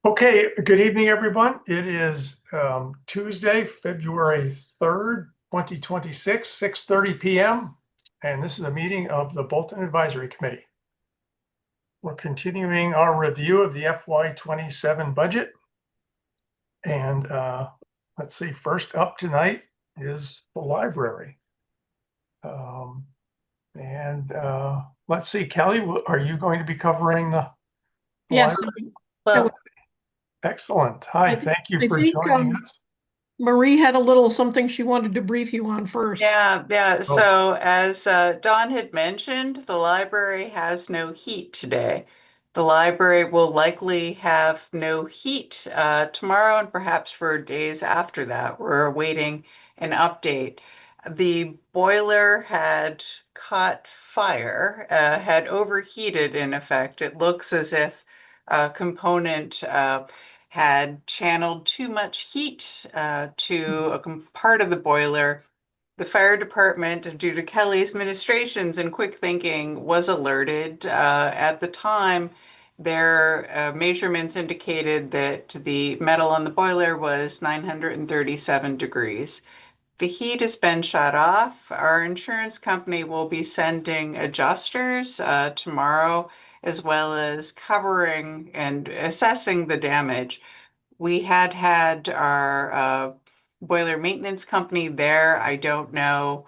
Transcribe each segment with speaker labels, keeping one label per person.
Speaker 1: Okay, good evening, everyone. It is Tuesday, February 3rd, 2026, 6:30 p.m. And this is a meeting of the Bolton Advisory Committee. We're continuing our review of the FY27 budget. And let's see, first up tonight is the library. Let's see, Kelly, are you going to be covering the
Speaker 2: Yes,
Speaker 1: library?
Speaker 2: well,
Speaker 1: Excellent. Hi,
Speaker 2: I,
Speaker 1: thank you
Speaker 2: I
Speaker 1: for
Speaker 2: think
Speaker 1: joining us.
Speaker 2: Marie had a little something she wanted to brief you on first.
Speaker 3: yeah.
Speaker 1: Oh.
Speaker 3: So as Dawn had mentioned, the library has no heat today. The library will likely have no heat tomorrow and perhaps for days after that. We're awaiting an update. The boiler had caught fire, had overheated in effect. It looks as if a component had channeled too much heat to a part of the boiler. The fire department, due to Kelly's ministrations and quick thinking, was alerted. At the time, their measurements indicated that the metal on the boiler was 937 degrees. The heat has been shut off. Our insurance company will be sending adjusters tomorrow, as well as covering and assessing the damage. We had our boiler maintenance company there. I don't know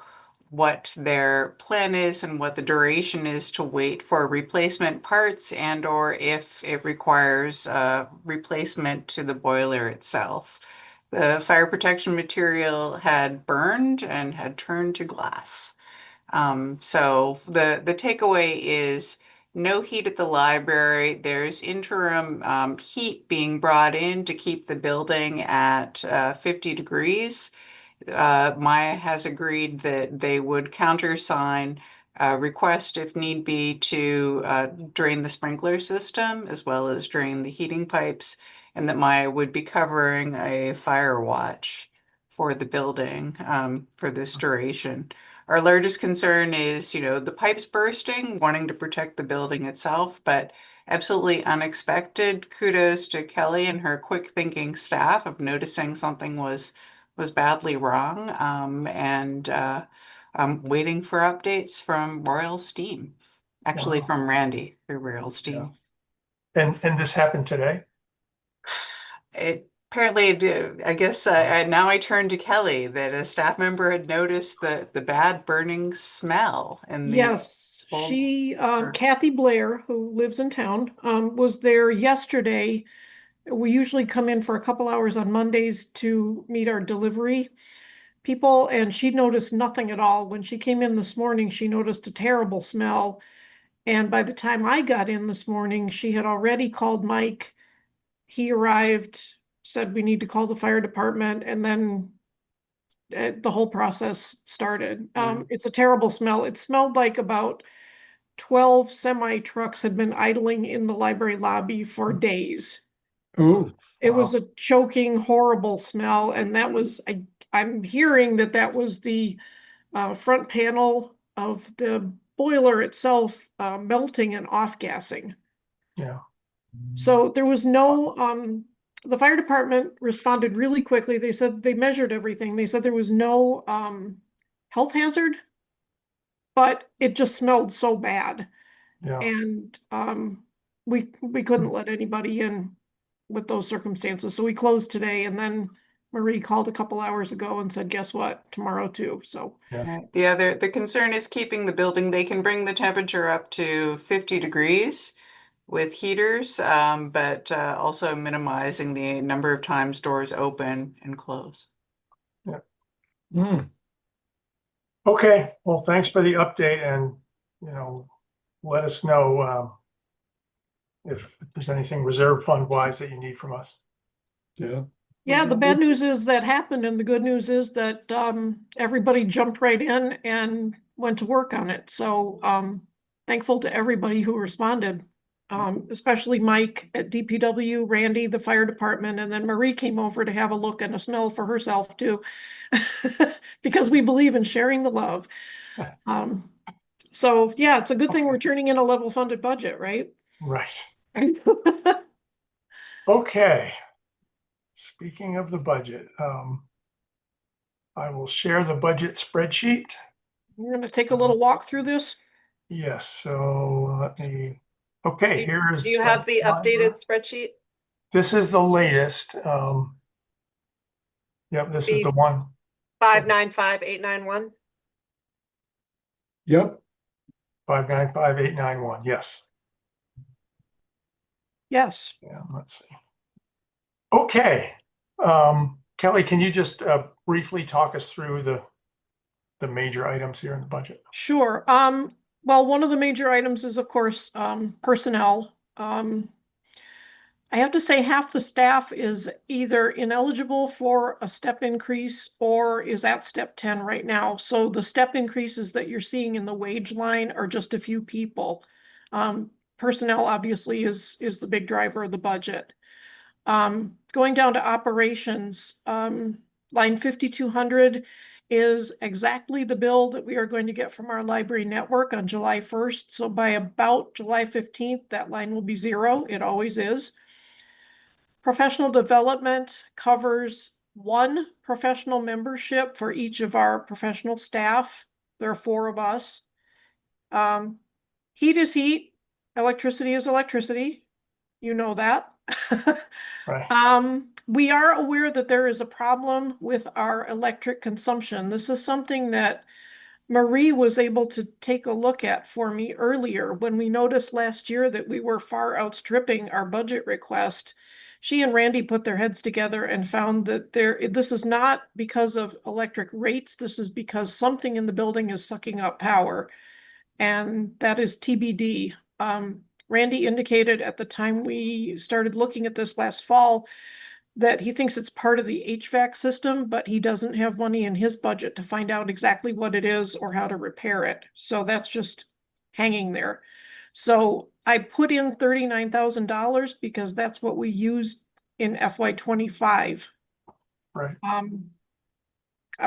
Speaker 3: what their plan is and what the duration is to wait for replacement parts and or if it requires replacement to the boiler itself. The fire protection material had burned and had turned to glass. So the takeaway is no heat at the library. There's interim heat being brought in to keep the building at 50 degrees. Maya has agreed that they would countersign a request if need be to drain the sprinkler system as well as drain the heating pipes, and that Maya would be covering a fire watch for the building for this duration. Our largest concern is, the pipes bursting, wanting to protect the building itself, but absolutely unexpected. Kudos to Kelly and her quick thinking staff of noticing something was badly wrong. I'm waiting for updates from Royal Steam, actually
Speaker 1: Wow.
Speaker 3: from Randy through Royal
Speaker 1: Yeah.
Speaker 3: Steam.
Speaker 1: And this happened today?
Speaker 3: It apparently, I guess now I turn to Kelly that a staff member had noticed the bad burning smell in the
Speaker 2: Yes,
Speaker 3: old.
Speaker 2: Kathy Blair, who lives in town, was there yesterday. We usually come in for a couple hours on Mondays to meet our delivery people, and she noticed nothing at all. When she came in this morning, she noticed a terrible smell. And by the time I got in this morning, she had already called Mike. He arrived, said we need to call the fire department, and then the whole process started. It's a terrible smell. It smelled like about 12 semi trucks had been idling in the library lobby for days.
Speaker 1: Ooh,
Speaker 2: It was
Speaker 1: wow.
Speaker 2: a choking, horrible smell, and I'm hearing that was the front panel of the boiler itself melting and off-gassing.
Speaker 1: Yeah.
Speaker 2: So there was no, the fire department responded really quickly. They said they measured everything. They said there was no health hazard, but it just smelled so bad.
Speaker 1: Yeah.
Speaker 2: And we couldn't let anybody in with those circumstances. So we closed today, and then Marie called a couple hours ago and said, guess what? Tomorrow too. So
Speaker 1: Yeah.
Speaker 3: Right. Yeah, the concern is keeping the building. They can bring the temperature up to 50 degrees with heaters, but also minimizing the number of times doors open and close.
Speaker 1: Yeah. Hmm. Okay. Well, thanks for the update and, let us know if there's anything reserve fund wise that you need from us.
Speaker 4: Yeah.
Speaker 2: yeah, the bad news is that happened, and the good news is that everybody jumped right in and went to work on it. So thankful to everybody who responded, especially Mike at DPW, Randy, the fire department, and then Marie came over to have a look and a smell for herself too, because we believe in sharing the love. Um, so yeah, it's a good thing we're turning in a level funded budget, right?
Speaker 1: Right. Okay. Speaking of the budget, I will share the budget spreadsheet.
Speaker 2: We're going to take a little walk through this.
Speaker 1: Yes, so let me, okay, here's.
Speaker 4: Do you have the updated spreadsheet?
Speaker 1: This is the latest. Yep, this is the one.
Speaker 4: 595891?
Speaker 5: Yep.
Speaker 1: 595891, yes.
Speaker 2: Yes.
Speaker 1: Yeah, let's see. Okay. Kelly, can you just briefly talk us through the major items here in the budget?
Speaker 2: Sure. Well, one of the major items is, of course, personnel. I have to say half the staff is either ineligible for a step increase or is at step 10 right now. So the step increases that you're seeing in the wage line are just a few people. Personnel obviously is the big driver of the budget. Going down to operations, line 5200 is exactly the bill that we are going to get from our library network on July 1st. So by about July 15th, that line will be zero. It always is. Professional development covers one professional membership for each of our professional staff. There are 4 of us. Heat is heat, electricity is electricity. You know that.
Speaker 1: Right.
Speaker 2: We are aware that there is a problem with our electric consumption. This is something that Marie was able to take a look at for me earlier when we noticed last year that we were far outstripping our budget request. She and Randy put their heads together and found that this is not because of electric rates. This is because something in the building is sucking up power, and that is TBD. Randy indicated at the time we started looking at this last fall that he thinks it's part of the HVAC system, but he doesn't have money in his budget to find out exactly what it is or how to repair it. So that's just hanging there. So I put in $39,000 because that's what we used in FY25.
Speaker 1: Right.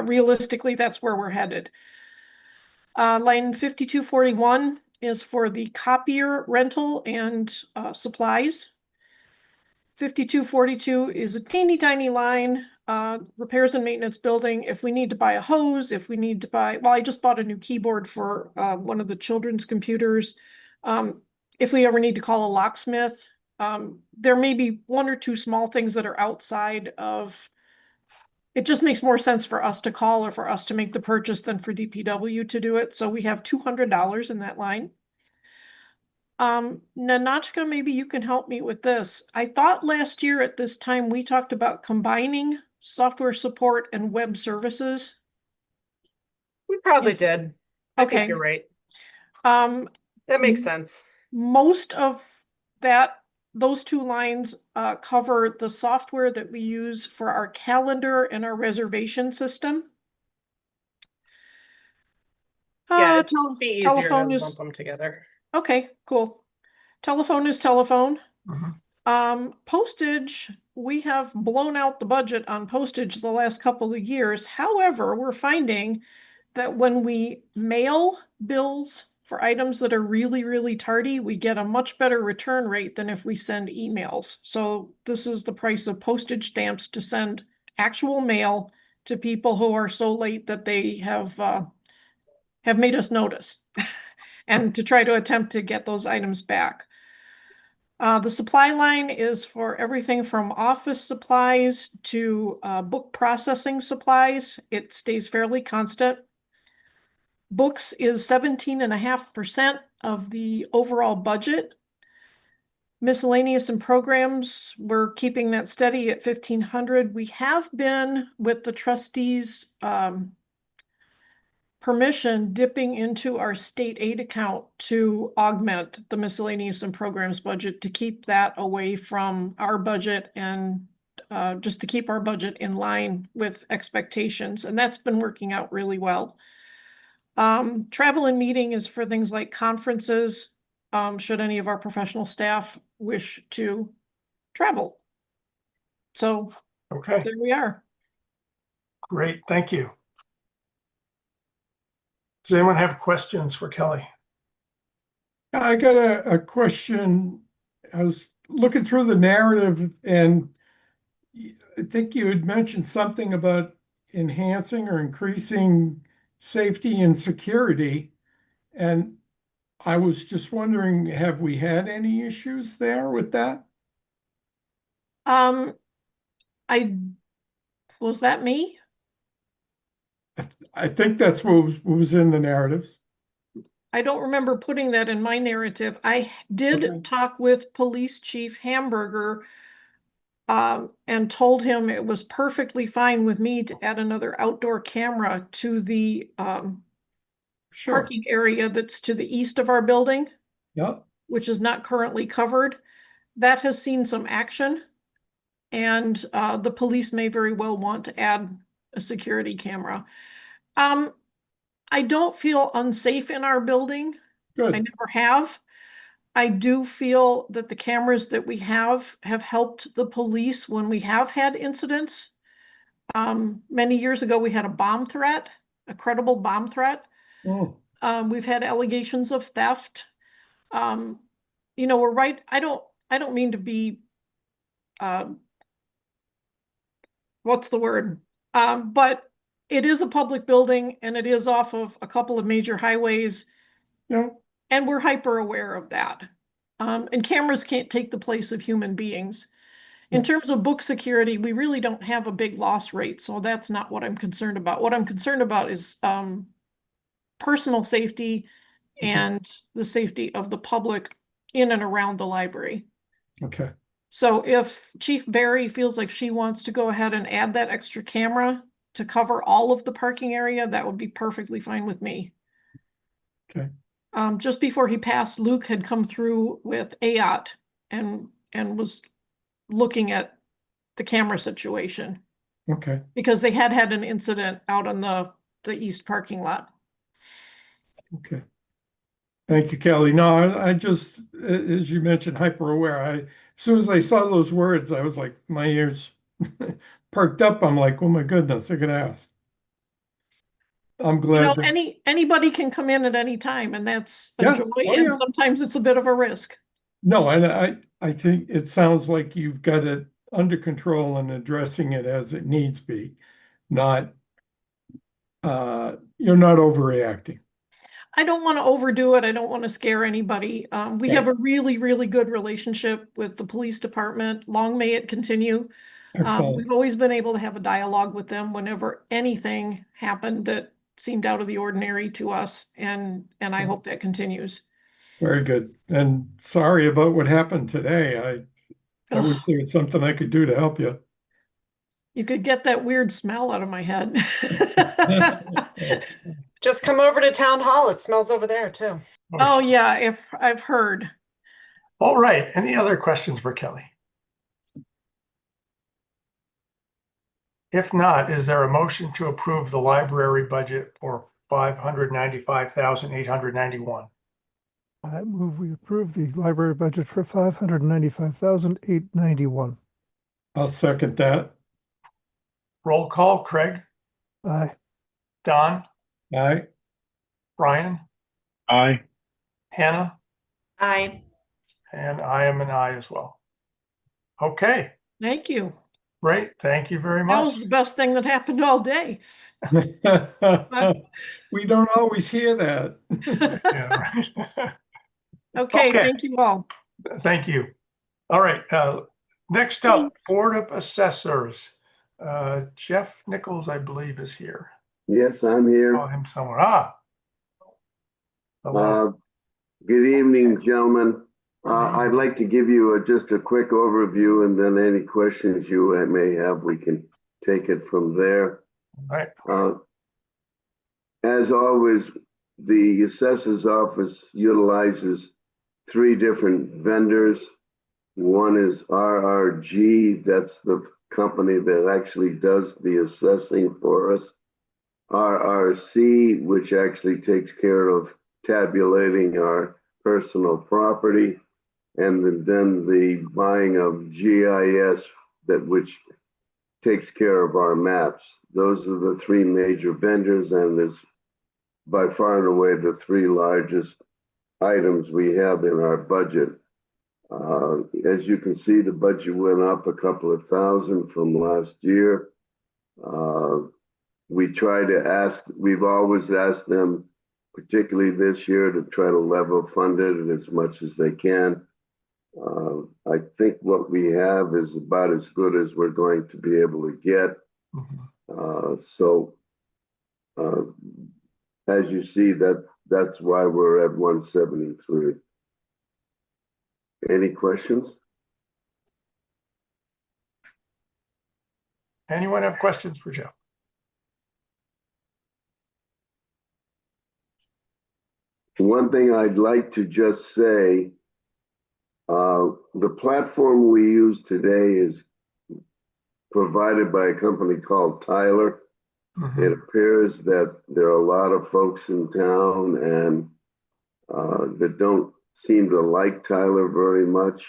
Speaker 2: Realistically, that's where we're headed. Line 5241 is for the copier rental and supplies. 5242 is a teeny tiny line, repairs and maintenance building. If we need to buy a hose, if we need to buy, well, I just bought a new keyboard for one of the children's computers. If we ever need to call a locksmith, there may be 1 or 2 small things that are outside of, it just makes more sense for us to call or for us to make the purchase than for DPW to do it. So we have $200 in that line. Nanachka, maybe you can help me with this. I thought last year at this time we talked about combining software support and web services.
Speaker 4: We probably did. I
Speaker 2: Okay.
Speaker 4: think you're right.
Speaker 2: That
Speaker 4: makes sense.
Speaker 2: Most of those 2 lines cover the software that we use for our calendar and our reservation system.
Speaker 4: Yeah, it'd be easier
Speaker 2: telephone
Speaker 4: to
Speaker 2: is
Speaker 4: lump them together.
Speaker 2: okay, cool. Telephone is telephone.
Speaker 1: Mhm.
Speaker 2: Postage, we have blown out the budget on postage the last couple of years. However, we're finding that when we mail bills for items that are really, really tardy, we get a much better return rate than if we send emails. So this is the price of postage stamps to send actual mail to people who are so late that they have made us notice and to try to attempt to get those items back. The supply line is for everything from office supplies to book processing supplies. It stays fairly constant. Books is 17.5% of the overall budget. Miscellaneous and programs, we're keeping that steady at 1,500. We have been, with the trustees' permission, dipping into our state aid account to augment the miscellaneous and programs budget to keep that away from our budget and just to keep our budget in line with expectations. And that's been working out really well. Travel and meeting is for things like conferences, should any of our professional staff wish to travel. So
Speaker 1: Okay,
Speaker 2: there we are.
Speaker 1: great, thank you. Does anyone have questions for Kelly?
Speaker 5: I got a question as looking through the narrative, and I think you had mentioned something about enhancing or increasing safety and security. And I was just wondering, have we had any issues there with that?
Speaker 2: Was that me?
Speaker 5: I think that's what was in the narratives.
Speaker 2: I don't remember putting that in my narrative. I did
Speaker 5: Okay.
Speaker 2: talk with Police Chief Hamburger and told him it was perfectly fine with me to add another outdoor camera to the
Speaker 5: Sure.
Speaker 2: parking area that's to the east of our building,
Speaker 5: Yeah.
Speaker 2: which is not currently covered. That has seen some action, and the police may very well want to add a security camera. I don't feel unsafe in our building. I
Speaker 5: Good.
Speaker 2: never have. I do feel that the cameras that we have helped the police when we have had incidents. Many years ago, we had a bomb threat, a credible bomb threat.
Speaker 5: Oh,
Speaker 2: We've had allegations of theft. We're right. I don't mean to be, what's the word? But it is a public building and it is off of a couple of major highways,
Speaker 5: yeah.
Speaker 2: and we're hyper aware of that. And cameras can't take the place of human beings. In terms of book security, we really don't have a big loss rate, so that's not what I'm concerned about. What I'm concerned about is personal safety and the safety of the public in and around the library.
Speaker 5: Okay.
Speaker 2: So if Chief Barry feels like she wants to go ahead and add that extra camera to cover all of the parking area, that would be perfectly fine with me.
Speaker 5: Okay.
Speaker 2: Just before he passed, Luke had come through with AOT and was looking at the camera situation
Speaker 5: Okay.
Speaker 2: because they had an incident out on the east parking lot.
Speaker 5: Okay. Thank you, Kelly. No, I just, as you mentioned, hyper aware. As soon as I saw those words, I was like, my ears perked up. I'm like, oh my goodness, I could ask. I'm glad.
Speaker 2: Anybody can come in at any time, and that's a
Speaker 5: Yeah.
Speaker 2: joy,
Speaker 5: Oh,
Speaker 2: and
Speaker 5: yeah.
Speaker 2: sometimes it's a bit of a risk.
Speaker 5: No, and I think it sounds like you've got it under control and addressing it as it needs be, not, you're not overreacting.
Speaker 2: I don't want to overdo it. I don't want to scare anybody. We have a really, really good relationship with the police department. Long may it continue.
Speaker 5: Excellent.
Speaker 2: We've always been able to have a dialogue with them whenever anything happened that seemed out of the ordinary to us, and I hope that continues.
Speaker 5: Very good. And sorry about what happened today. I wish there was something I could do to help you.
Speaker 2: You could get that weird smell out of my head.
Speaker 4: Just come over to town hall. It smells over there too.
Speaker 2: Oh yeah, I've heard.
Speaker 1: All right. Any other questions for Kelly? If not, is there a motion to approve the library budget for $595,891?
Speaker 6: I move we approve the library budget for $595,891.
Speaker 5: I'll second that.
Speaker 1: Roll call, Craig,
Speaker 6: Aye.
Speaker 1: Don,
Speaker 5: Aye.
Speaker 1: Brian,
Speaker 7: Aye.
Speaker 1: Hannah,
Speaker 3: Aye.
Speaker 1: and I am an aye as well. Okay,
Speaker 2: Thank you.
Speaker 1: great. Thank you very
Speaker 2: That
Speaker 1: much.
Speaker 2: was the best thing that happened all day.
Speaker 5: We don't always hear that.
Speaker 1: Yeah, right.
Speaker 2: Okay,
Speaker 1: Okay.
Speaker 2: thank you all.
Speaker 1: Thank you. All right, next up,
Speaker 2: Thanks.
Speaker 1: Board of Assessors. Jeff Nichols, I believe, is here.
Speaker 8: Yes, I'm here.
Speaker 1: Saw him somewhere. Hello.
Speaker 8: Good evening, gentlemen. I'd like to give you just a quick overview, and then any questions you may have, we can take it from there.
Speaker 1: All right.
Speaker 8: As always, the assessor's office utilizes 3 different vendors. One is RRG, that's the company that actually does the assessing for us. RRC, which actually takes care of tabulating our personal property, and then the buying of GIS, which takes care of our maps. Those are the 3 major vendors, and is by far and away the 3 largest items we have in our budget. As you can see, the budget went up a couple of thousand from last year. We've always asked them, particularly this year, to try to level fund it as much as they can. I think what we have is about as good as we're going to be able to get. As you see, that's why we're at 173. Any questions?
Speaker 1: Anyone have questions for Jeff?
Speaker 8: One thing I'd like to just say, the platform we use today is provided by a company called Tyler. It appears that there are a lot of folks in town and that don't seem to like Tyler very much.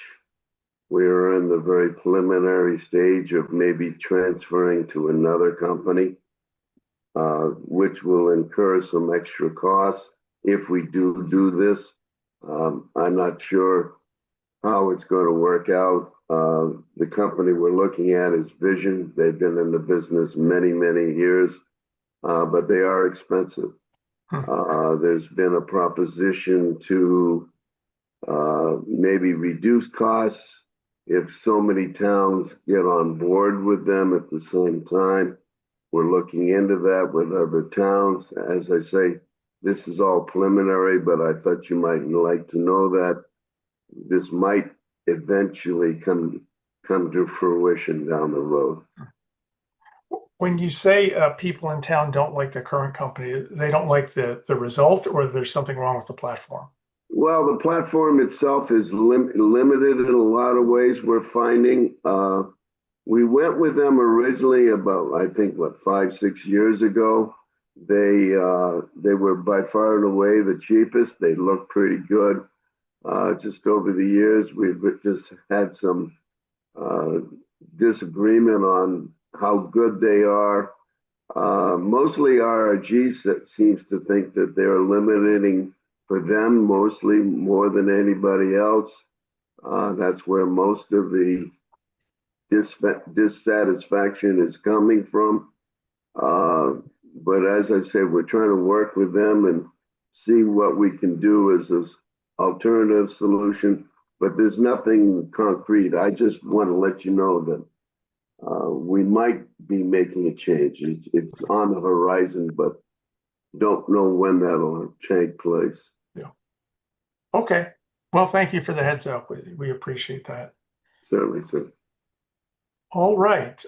Speaker 8: We're in the very preliminary stage of maybe transferring to another company, which will incur some extra costs if we do this. I'm not sure how it's going to work out. The company we're looking at is Vision. They've been in the business many, many years, but they are expensive. There's been a proposition to maybe reduce costs if so many towns get on board with them at the same time. We're looking into that with other towns. As I say, this is all preliminary, but I thought you might like to know that this might eventually come to fruition down the road.
Speaker 1: When you say people in town don't like the current company, they don't like the result, or there's something wrong with the platform?
Speaker 8: Well, the platform itself is limited in a lot of ways, we're finding. We went with them originally about, I think, 5-6 years ago. They were by far and away the cheapest. They looked pretty good. Just over the years, we've just had some disagreement on how good they are. Mostly RRG seems to think that they're eliminating for them mostly more than anybody else. That's where most of the dissatisfaction is coming from. But as I say, we're trying to work with them and see what we can do as an alternative solution, but there's nothing concrete. I just want to let you know that we might be making a change. It's on the horizon, but don't know when that'll take place.
Speaker 1: Yeah. Okay. Well, thank you for the heads up. We appreciate that.
Speaker 8: Certainly, sir.
Speaker 1: All right.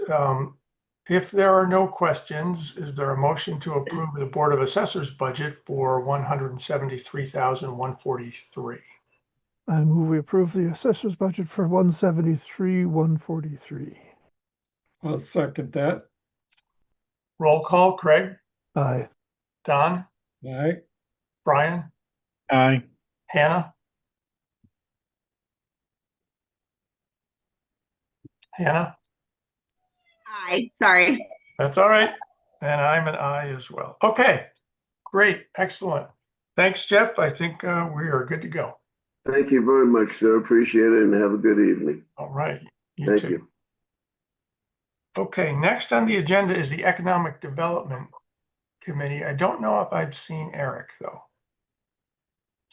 Speaker 1: If there are no questions, is there a motion to approve the Board of Assessors budget for $173,143?
Speaker 6: I move we approve the assessor's budget for 173,143.
Speaker 5: I'll second that.
Speaker 1: Roll call, Craig,
Speaker 6: Aye.
Speaker 1: Don,
Speaker 5: Aye.
Speaker 1: Brian,
Speaker 6: Aye.
Speaker 1: Hannah? Hannah?
Speaker 7: Aye, sorry.
Speaker 1: That's all right. And I'm an aye as well. Okay, great, excellent. Thanks, Jeff. I think we are good to go.
Speaker 8: Thank you very much, sir. Appreciate it, and have a good evening.
Speaker 1: All right, you
Speaker 8: Thank
Speaker 1: too.
Speaker 8: you.
Speaker 1: Okay, next on the agenda is the Economic Development Committee. I don't know if I've seen Eric, though.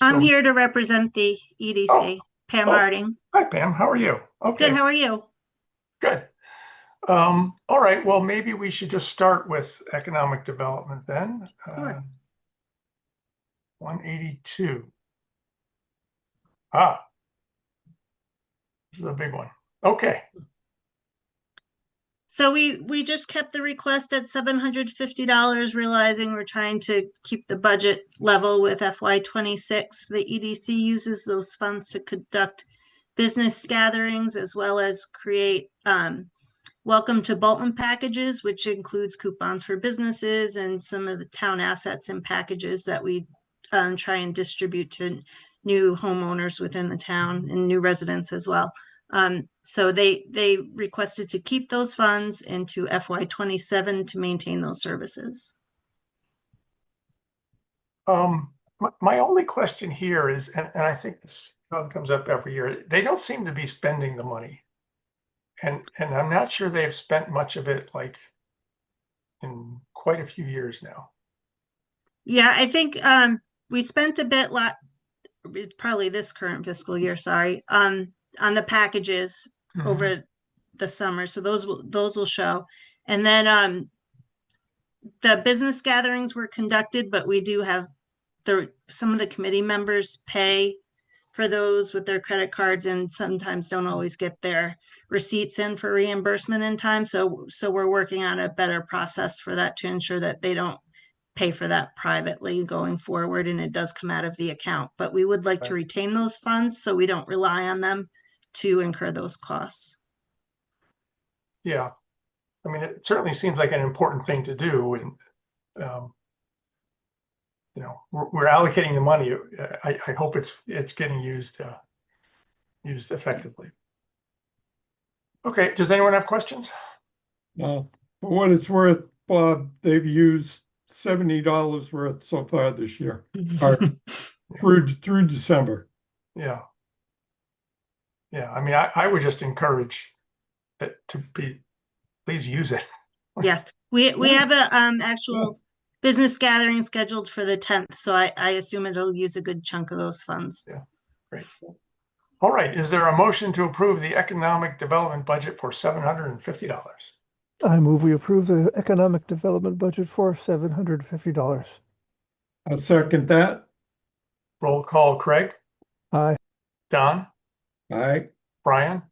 Speaker 7: I'm
Speaker 1: So-
Speaker 7: here to represent the EDC, Pam
Speaker 1: Oh.
Speaker 7: Harding.
Speaker 1: Hi, Pam. How are you? Okay.
Speaker 7: Good, how are you?
Speaker 1: Good. All right, well, maybe we should just start with economic development then.
Speaker 7: Sure.
Speaker 1: 182. Ah. This is a big one. Okay.
Speaker 7: So we just kept the request at $750, realizing we're trying to keep the budget level with FY26. The EDC uses those funds to conduct business gatherings as well as create welcome to Bolton packages, which includes coupons for businesses and some of the town assets and packages that we try and distribute to new homeowners within the town and new residents as well. So they requested to keep those funds into FY27 to maintain those services.
Speaker 1: My only question here is, and I think this comes up every year. They don't seem to be spending the money. And I'm not sure they've spent much of it like in quite a few years now.
Speaker 7: Yeah, I think we spent a bit probably this current fiscal year, sorry, on the packages
Speaker 1: Mhm.
Speaker 7: over the summer. So those will show. And then the business gatherings were conducted, but we do have some of the committee members pay for those with their credit cards and sometimes don't always get their receipts in for reimbursement in time. So we're working on a better process for that to ensure that they don't pay for that privately going forward, and it does come out of the account. But we would like to
Speaker 1: Right.
Speaker 7: retain those funds so we don't rely on them to incur those costs.
Speaker 1: Yeah. I mean, it certainly seems like an important thing to do. And, you know, we're allocating the money. I hope it's getting used effectively. Okay. Does anyone have questions?
Speaker 5: For what it's worth, Bob, they've used $70 worth so far this year, or through December.
Speaker 1: Yeah. Yeah. I mean, I would just encourage it to be, please use it.
Speaker 7: Yes, we have a actual business gathering scheduled for the 10th, so I assume it'll use a good chunk of those funds.
Speaker 1: Yeah, great. All right, is there a motion to approve the economic development budget for $750?
Speaker 6: I move we approve the economic development budget for $750.
Speaker 5: I'll second that.
Speaker 1: Roll call, Craig,
Speaker 6: Aye.
Speaker 1: Don,
Speaker 5: Aye.
Speaker 1: Brian,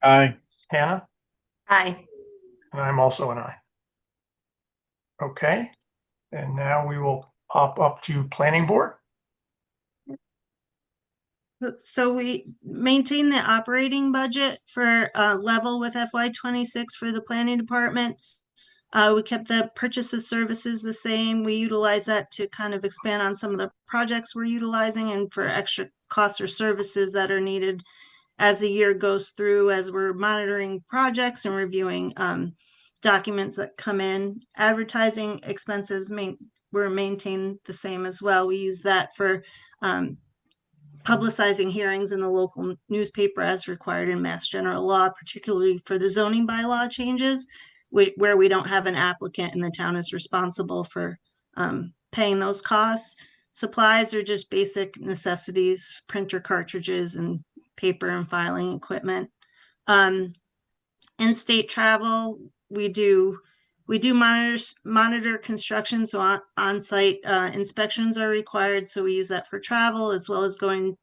Speaker 9: Aye.
Speaker 1: Hannah,
Speaker 3: Aye.
Speaker 1: and I'm also an aye. Okay, and now we will hop up to planning board.
Speaker 7: So we maintain the operating budget for level with FY26 for the planning department. We kept the purchase of services the same. We utilize that to kind of expand on some of the projects we're utilizing and for extra costs or services that are needed as the year goes through, as we're monitoring projects and reviewing documents that come in. Advertising expenses were maintained the same as well. We use that for publicizing hearings in the local newspaper as required in Mass General Law, particularly for the zoning bylaw changes, where we don't have an applicant and the town is responsible for paying those costs. Supplies are just basic necessities, printer cartridges and paper and filing equipment. In-state travel, we do monitor construction, so on-site inspections are required. So we use that for travel as well as going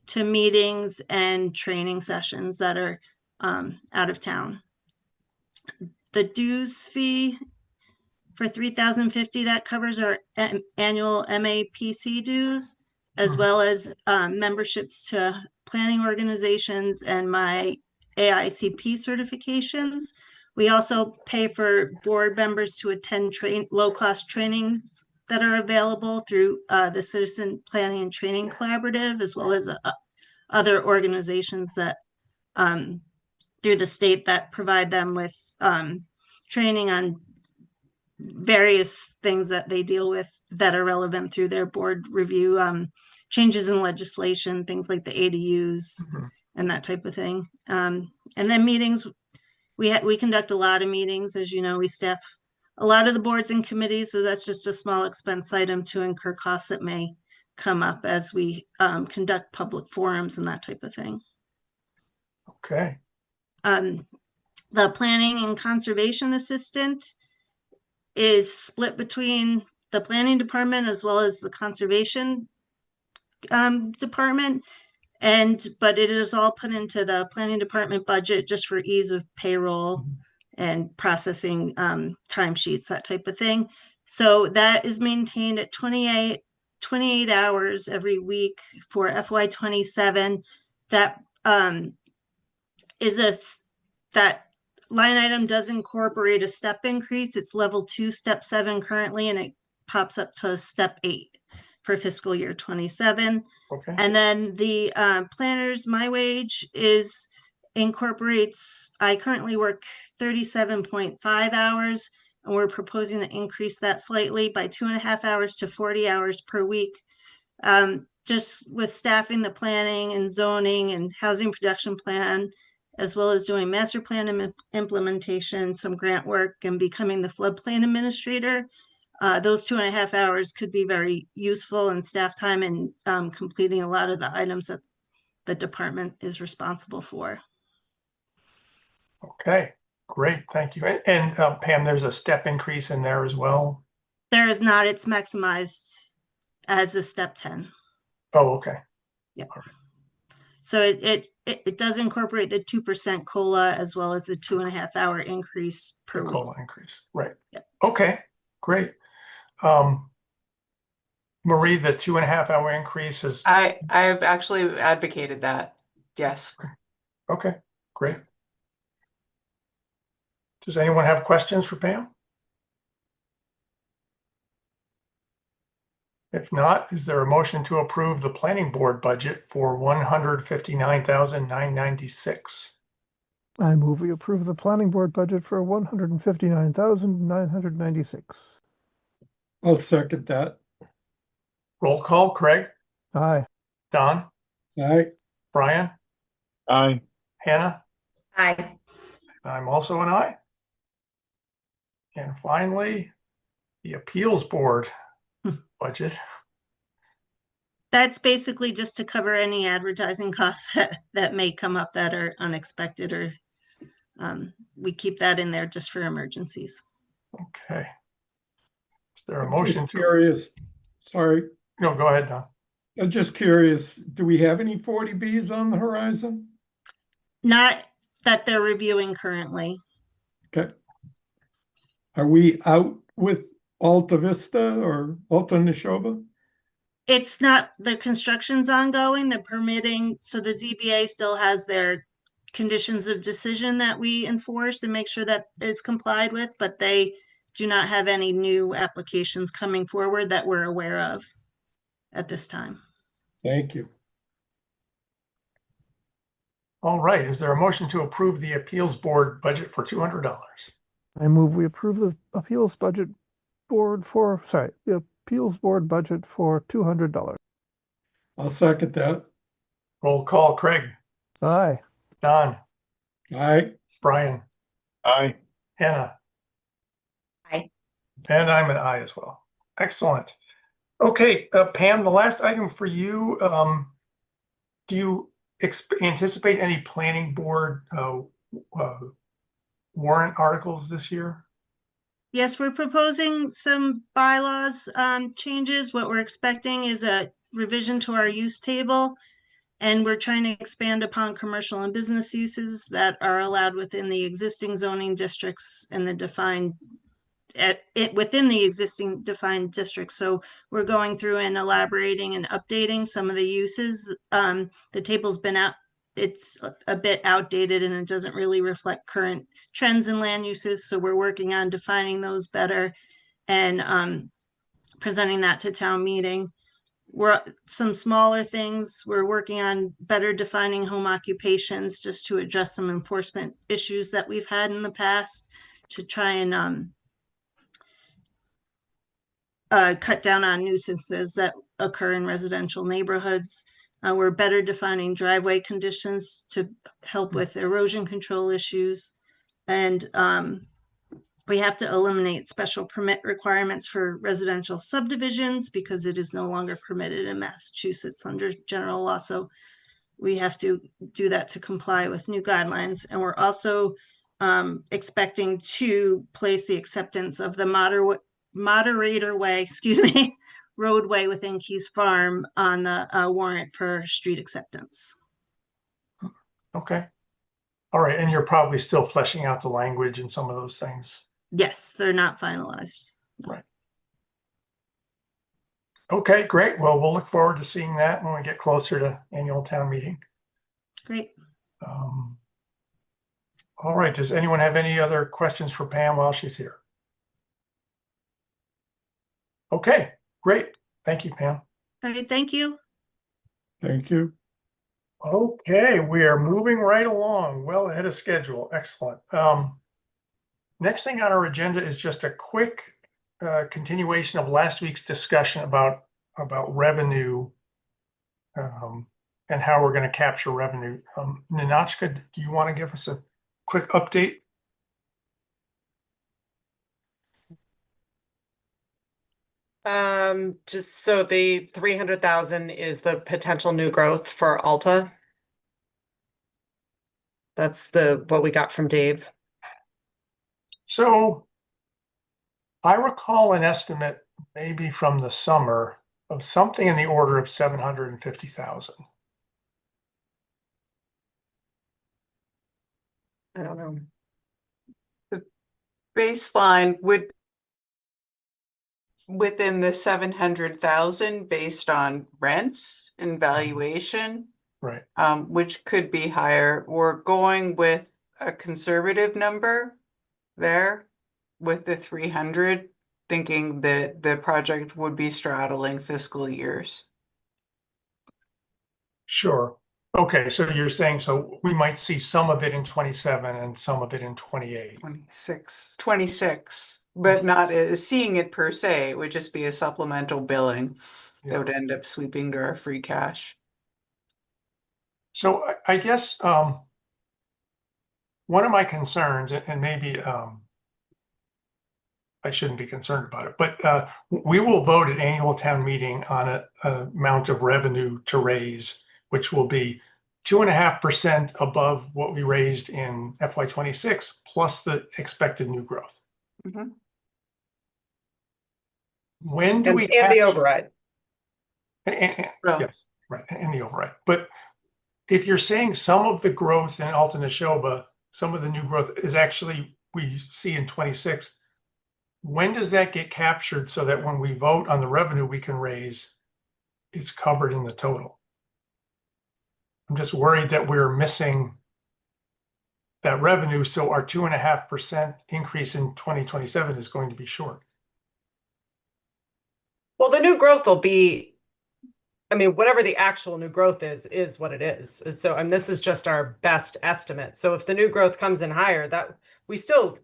Speaker 7: to meetings and training sessions that are out of town. The dues fee for $3,050, that covers our annual MAPC dues, as well as memberships to planning organizations and my AICP certifications. We also pay for board members to attend low-cost trainings that are available through the Citizen Planning and Training Collaborative, as well as other organizations that through the state that provide them with training on various things that they deal with that are relevant through their board review, changes in legislation, things like the ADUs and that type of thing. And then meetings, we conduct a lot of meetings. As you know, we staff a lot of the boards and committees, so that's just a small expense item to incur costs that may come up as we conduct public forums and that type of thing.
Speaker 1: Okay.
Speaker 7: The planning and conservation assistant is split between the planning department as well as the conservation department. But it is all put into the planning department budget just for ease of payroll and processing timesheets, that type of thing. So that is maintained at 28 hours every week for FY27. That that line item does incorporate a step increase. It's level 2, step 7 currently, and it pops up to step 8 for fiscal year 27.
Speaker 1: Okay.
Speaker 7: And then the planners, my wage incorporates, I currently work 37.5 hours, and we're proposing to increase that slightly by 2.5 hours to 40 hours per week. just with staffing the planning and zoning and housing production plan, as well as doing master plan implementation, some grant work, and becoming the floodplain administrator. Those 2.5 hours could be very useful in staff time and completing a lot of the items that the department is responsible for.
Speaker 1: Okay, great, thank you. And Pam, there's a step increase in there as well?
Speaker 7: There is not, it's maximized as a step 10.
Speaker 1: Oh, okay.
Speaker 7: So it does incorporate the 2% COLA as well as the 2.5 hour increase per
Speaker 1: The
Speaker 7: week.
Speaker 1: COLA increase, right.
Speaker 7: Yep.
Speaker 1: Okay, great. Marie, the 2.5 hour increase is,
Speaker 3: I've actually advocated that. Yes.
Speaker 1: okay, great. Does anyone have questions for Pam? If not, is there a motion to approve the planning board budget for $159,996?
Speaker 6: I move we approve the planning board budget for 159,996.
Speaker 5: I'll second that.
Speaker 1: Roll call, Craig,
Speaker 6: Aye.
Speaker 1: Don,
Speaker 5: Aye.
Speaker 1: Brian,
Speaker 9: Aye.
Speaker 1: Hannah,
Speaker 3: Aye.
Speaker 1: I'm also an aye. And finally, the appeals board budget.
Speaker 7: That's basically just to cover any advertising costs that may come up that are unexpected, or we keep that in there just for emergencies.
Speaker 1: Okay. Is there a motion
Speaker 5: Just
Speaker 1: to?
Speaker 5: curious, sorry,
Speaker 1: No, go ahead, Don.
Speaker 5: I'm just curious, do we have any 40Bs on the horizon?
Speaker 7: Not that they're reviewing currently.
Speaker 5: Okay. Are we out with Alta Vista or Alta Neshoba?
Speaker 7: It's not, the construction's ongoing, the permitting, so the ZBA still has their conditions of decision that we enforce and make sure that is complied with, but they do not have any new applications coming forward that we're aware of at this time.
Speaker 5: Thank you.
Speaker 1: All right, is there a motion to approve the appeals board budget for $200?
Speaker 6: I move we approve the appeals budget board for, the appeals board budget for $200.
Speaker 5: I'll second that.
Speaker 1: Roll call, Craig,
Speaker 6: Aye.
Speaker 1: Don,
Speaker 5: Aye.
Speaker 1: Brian,
Speaker 9: Aye.
Speaker 1: Hannah.
Speaker 3: Aye.
Speaker 1: And I'm an aye as well. Excellent. Okay, Pam, the last item for you, do you anticipate any planning board warrant articles this year?
Speaker 7: Yes, we're proposing some bylaws changes. What we're expecting is a revision to our use table, and we're trying to expand upon commercial and business uses that are allowed within the existing zoning districts and the defined within the existing defined districts. So we're going through and elaborating and updating some of the uses. The table's been out. It's a bit outdated and it doesn't really reflect current trends in land uses. So we're working on defining those better and presenting that to town meeting. Some smaller things, we're working on better defining home occupations just to address some enforcement issues that we've had in the past to try and cut down on nuisances that occur in residential neighborhoods. We're better defining driveway conditions to help with erosion control issues. And we have to eliminate special permit requirements for residential subdivisions because it is no longer permitted in Massachusetts under general law. So we have to do that to comply with new guidelines. And we're also expecting to place the acceptance of the moderator way, roadway within Keys Farm on the warrant for street acceptance.
Speaker 1: Okay. All right, and you're probably still fleshing out the language and some of those things.
Speaker 7: Yes, they're not finalized.
Speaker 1: Right. Okay, great. Well, we'll look forward to seeing that when we get closer to annual town meeting.
Speaker 7: Great.
Speaker 1: All right, does anyone have any other questions for Pam while she's here? Okay, great. Thank you, Pam.
Speaker 7: All right, thank you.
Speaker 5: Thank you.
Speaker 1: Okay, we are moving right along, well ahead of schedule. Excellent. Next thing on our agenda is just a quick continuation of last week's discussion about revenue and how we're going to capture revenue. Ninotchka, do you want to give us a quick update?
Speaker 4: Just so the 300,000 is the potential new growth for Alta. That's what we got from Dave.
Speaker 1: So I recall an estimate maybe from the summer of something in the order of 750,000.
Speaker 4: I don't know.
Speaker 3: Baseline would within the 700,000 based on rents and valuation,
Speaker 1: Right.
Speaker 3: which could be higher. We're going with a conservative number there with the 300, thinking that the project would be straddling fiscal years.
Speaker 1: Sure. Okay, so you're saying, so we might see some of it in 27 and some of it in 28.
Speaker 3: 26, but not seeing it per se. It would just be a supplemental billing that
Speaker 1: Yeah.
Speaker 3: would end up sweeping to our free cash.
Speaker 1: So I guess one of my concerns, and maybe I shouldn't be concerned about it, but we will vote at annual town meeting on an amount of revenue to raise, which will be 2.5% above what we raised in FY26 plus the expected new growth.
Speaker 3: Mhm.
Speaker 1: When do
Speaker 4: And,
Speaker 1: we
Speaker 4: and the
Speaker 1: capture-
Speaker 4: override.
Speaker 3: Oh.
Speaker 1: Yes, right, and the override. But if you're saying some of the growth in Alta Neshoba, some of the new growth is actually we see in 26, when does that get captured so that when we vote on the revenue we can raise, it's covered in the total? I'm just worried that we're missing that revenue, so our 2.5% increase in 2027 is going to be short.
Speaker 4: Well, the new growth will be, I mean, whatever the actual new growth is what it is. So, and this is just our best estimate. So if the new growth comes in higher, that we still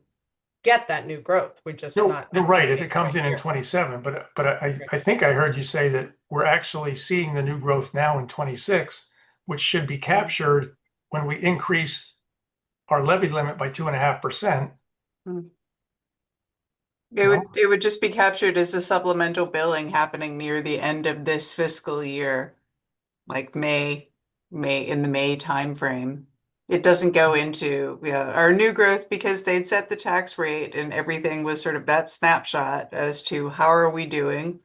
Speaker 4: get that new growth. We're just
Speaker 1: No,
Speaker 4: not.
Speaker 1: you're right, if it comes
Speaker 4: right
Speaker 1: in
Speaker 4: here.
Speaker 1: 27, but I think I heard you say that we're actually seeing the new growth now in 26, which should be captured when we increase our levy limit by 2.5%.
Speaker 3: It would just be captured as a supplemental billing happening near the end of this fiscal year, like May in the May timeframe. It doesn't go into our new growth because they'd set the tax rate and everything was sort of that snapshot as to how are we doing,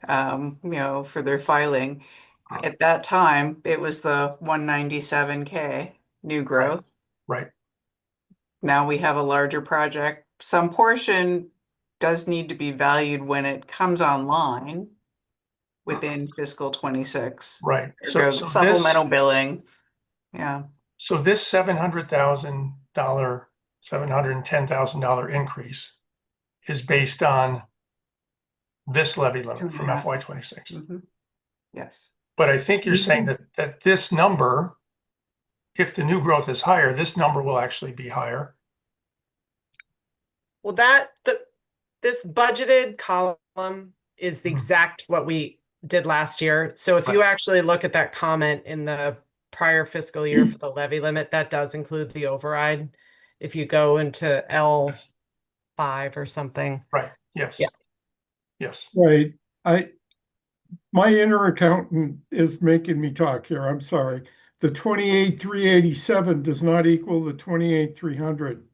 Speaker 3: for their filing. At that time, it was the 197K new growth.
Speaker 1: Right.
Speaker 3: Now we have a larger project. Some portion does need to be valued when it comes online within fiscal 26.
Speaker 1: Right.
Speaker 3: So
Speaker 1: So
Speaker 3: supplemental billing. Yeah.
Speaker 1: So this $700,000, $710,000 increase is based on this levy limit from
Speaker 3: 2.5.
Speaker 1: FY26.
Speaker 3: Yes.
Speaker 1: But I think you're saying that this number, if the new growth is higher, this number will actually be higher.
Speaker 4: Well, this budgeted column is the exact what we did last year. So if you actually look at that comment in the prior fiscal year for the levy limit, that does include the override. If you go into L5 or something.
Speaker 1: Right. Yes.
Speaker 4: Yeah.
Speaker 1: Yes.
Speaker 5: Right. My inner accountant is making me talk here. I'm sorry. The 28,387 does not equal the 28,300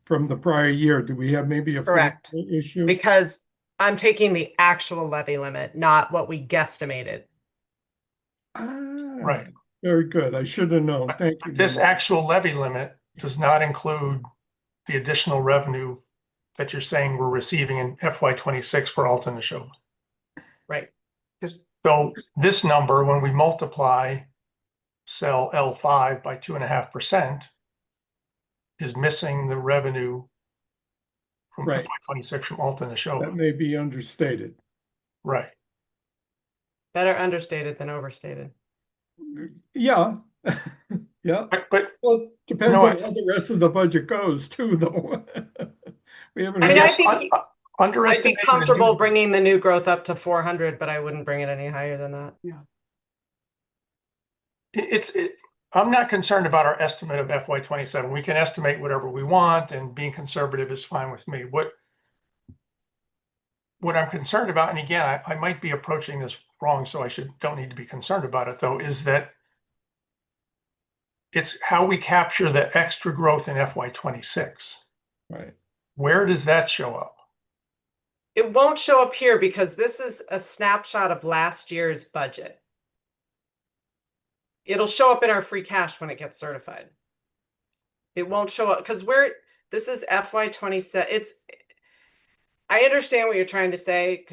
Speaker 5: from the prior year. Do we have maybe a
Speaker 4: Correct.
Speaker 5: issue?
Speaker 4: Because I'm taking the actual levy limit, not what we guesstimated.
Speaker 1: Right.
Speaker 5: Very good. I should have known. Thank you.
Speaker 1: This actual levy limit does not include the additional revenue that you're saying we're receiving in FY26 for Alta Neshoba.
Speaker 4: Right.
Speaker 1: So this number, when we multiply cell L5 by 2.5%, is missing the revenue from
Speaker 5: Right.
Speaker 1: FY26 from Alta
Speaker 5: That
Speaker 1: Neshoba.
Speaker 5: may be understated.
Speaker 1: Right.
Speaker 4: Better understated than overstated.
Speaker 5: Yeah. Yeah.
Speaker 1: But
Speaker 5: Well, depends
Speaker 1: No,
Speaker 5: on how the rest of the budget goes too, though. We haven't.
Speaker 4: I mean,
Speaker 1: yes,
Speaker 4: I think I'd
Speaker 1: underestimating
Speaker 4: be
Speaker 1: the
Speaker 4: comfortable
Speaker 1: new-
Speaker 4: bringing the new growth up to 400, but I wouldn't bring it any higher than that.
Speaker 3: Yeah.
Speaker 1: I'm not concerned about our estimate of FY 27. We can estimate whatever we want, and being conservative is fine with me. What I'm concerned about, and again, I might be approaching this wrong, so don't need to be concerned about it, though, is that it's how we capture the extra growth in FY 26.
Speaker 5: Right.
Speaker 1: Where does that show up?
Speaker 4: It won't show up here because this is a snapshot of last year's budget. It'll show up in our free cash when it gets certified. It won't show up because this is FY 27. I understand what you're trying to say.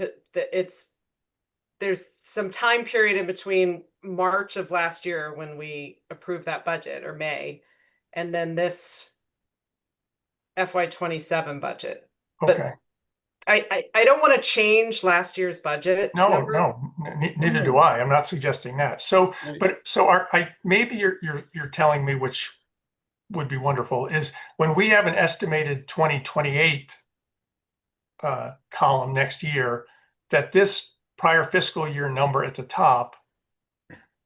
Speaker 4: There's some time period in between March of last year when we approved that budget, or May, and then this FY 27 budget. But
Speaker 1: Okay.
Speaker 4: I don't want to change last year's budget.
Speaker 1: No, neither do I. I'm not suggesting that. So,
Speaker 5: Right.
Speaker 1: maybe you're telling me, which would be wonderful, is when we have an estimated 2028 column next year, that this prior fiscal year number at the top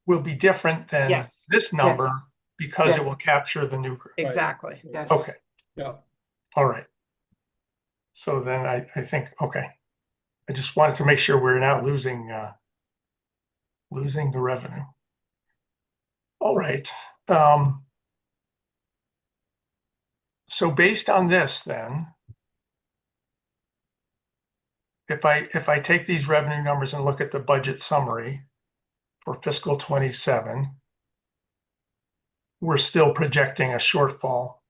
Speaker 1: will be different than
Speaker 4: Yes.
Speaker 1: this number because
Speaker 3: Yeah.
Speaker 1: it will capture the new.
Speaker 4: Exactly.
Speaker 3: Yes.
Speaker 1: Okay.
Speaker 5: Yeah.
Speaker 1: All right. So then I think, okay. I just wanted to make sure we're not losing the revenue. All right. So based on this, then, if I take these revenue numbers and look at the budget summary for fiscal 27, we're still projecting a shortfall,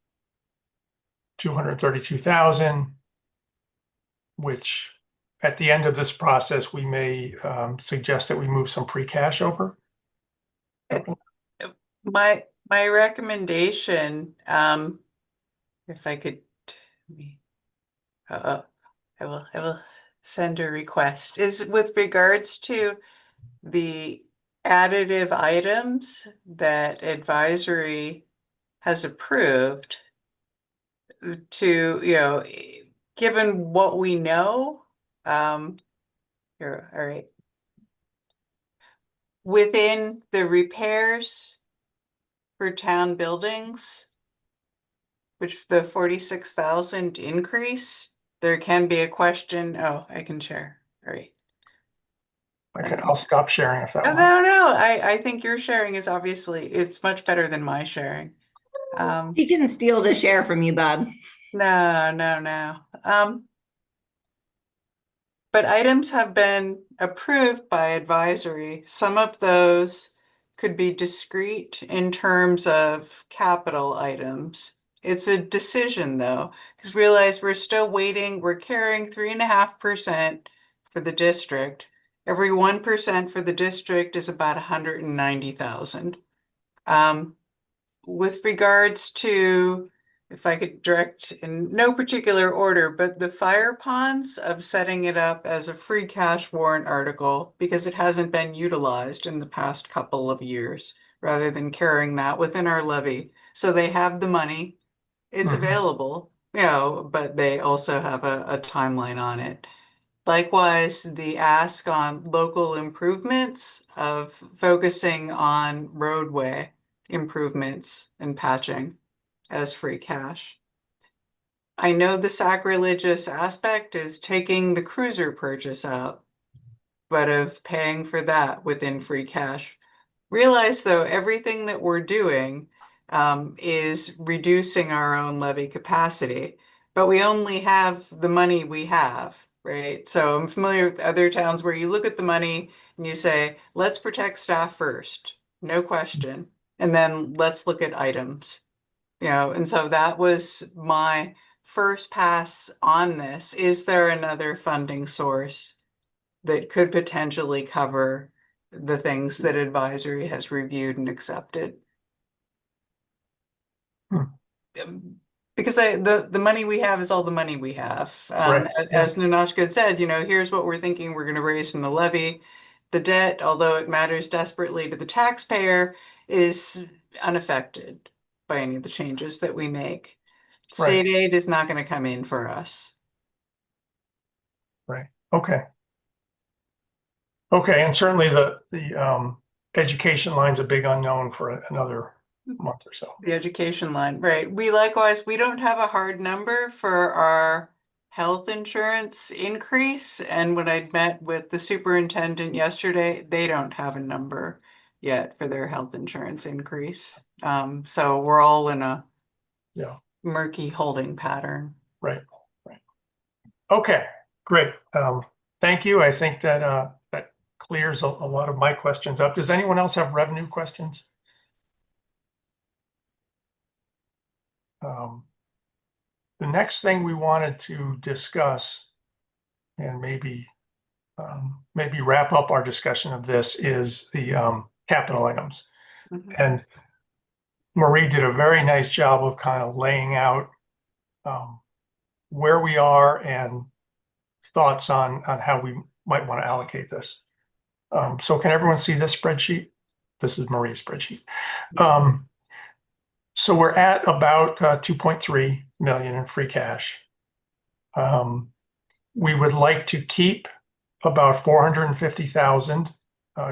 Speaker 1: 232,000, which at the end of this process, we may suggest that we move some free cash over.
Speaker 3: My recommendation, if I could, I will send a request, is with regards to the additive items that advisory has approved, to, given what we know, here, all right. Within the repairs for town buildings, which the 46,000 increase, there can be a question. Oh, I can share. All right.
Speaker 1: I'll stop sharing if that
Speaker 3: Oh,
Speaker 1: one.
Speaker 3: no, I think your sharing is it's much better than my sharing.
Speaker 10: He can steal the share from you, Bob.
Speaker 3: No. But items have been approved by advisory. Some of those could be discrete in terms of capital items. It's a decision, though, because realize we're still waiting. We're carrying 3.5% for the district. Every 1% for the district is about 190,000. With regards to, if I could direct in no particular order, but the fire ponds of setting it up as a free cash warrant article because it hasn't been utilized in the past couple of years, rather than carrying that within our levy. So they have the money, it's available, but they also have a timeline on it. Likewise, the ask on local improvements of focusing on roadway improvements and patching as free cash. I know the sacrilegious aspect is taking the cruiser purchase out, but of paying for that within free cash. Realize, though, everything that we're doing is reducing our own levy capacity, but we only have the money we have, right? So I'm familiar with other towns where you look at the money and you say, let's protect staff first, no question. And then let's look at items, and so that was my first pass on this. Is there another funding source that could potentially cover the things that advisory has reviewed and accepted? Because the money we have is all the money we have.
Speaker 1: Right.
Speaker 3: As Ninotchka said, here's what we're thinking we're going to raise from the levy. The debt, although it matters desperately to the taxpayer, is unaffected by any of the changes that we make. State aid is not going to come in for us.
Speaker 1: Right. Okay. And certainly the education line's a big unknown for another month or so.
Speaker 3: The education line, right. We don't have a hard number for our health insurance increase. And when I'd met with the superintendent yesterday, they don't have a number yet for their health insurance increase. So we're all in a
Speaker 1: Yeah.
Speaker 3: murky holding pattern.
Speaker 1: Right. Okay, great. Thank you. I think that that clears a lot of my questions up. Does anyone else have revenue questions? The next thing we wanted to discuss and maybe wrap up our discussion of this is the capital items.
Speaker 3: Mhm.
Speaker 1: And Marie did a very nice job of kind of laying out where we are and thoughts on how we might want to allocate this. So can everyone see this spreadsheet? This is Marie's spreadsheet. So we're at about 2.3 million in free cash. We would like to keep about 450,000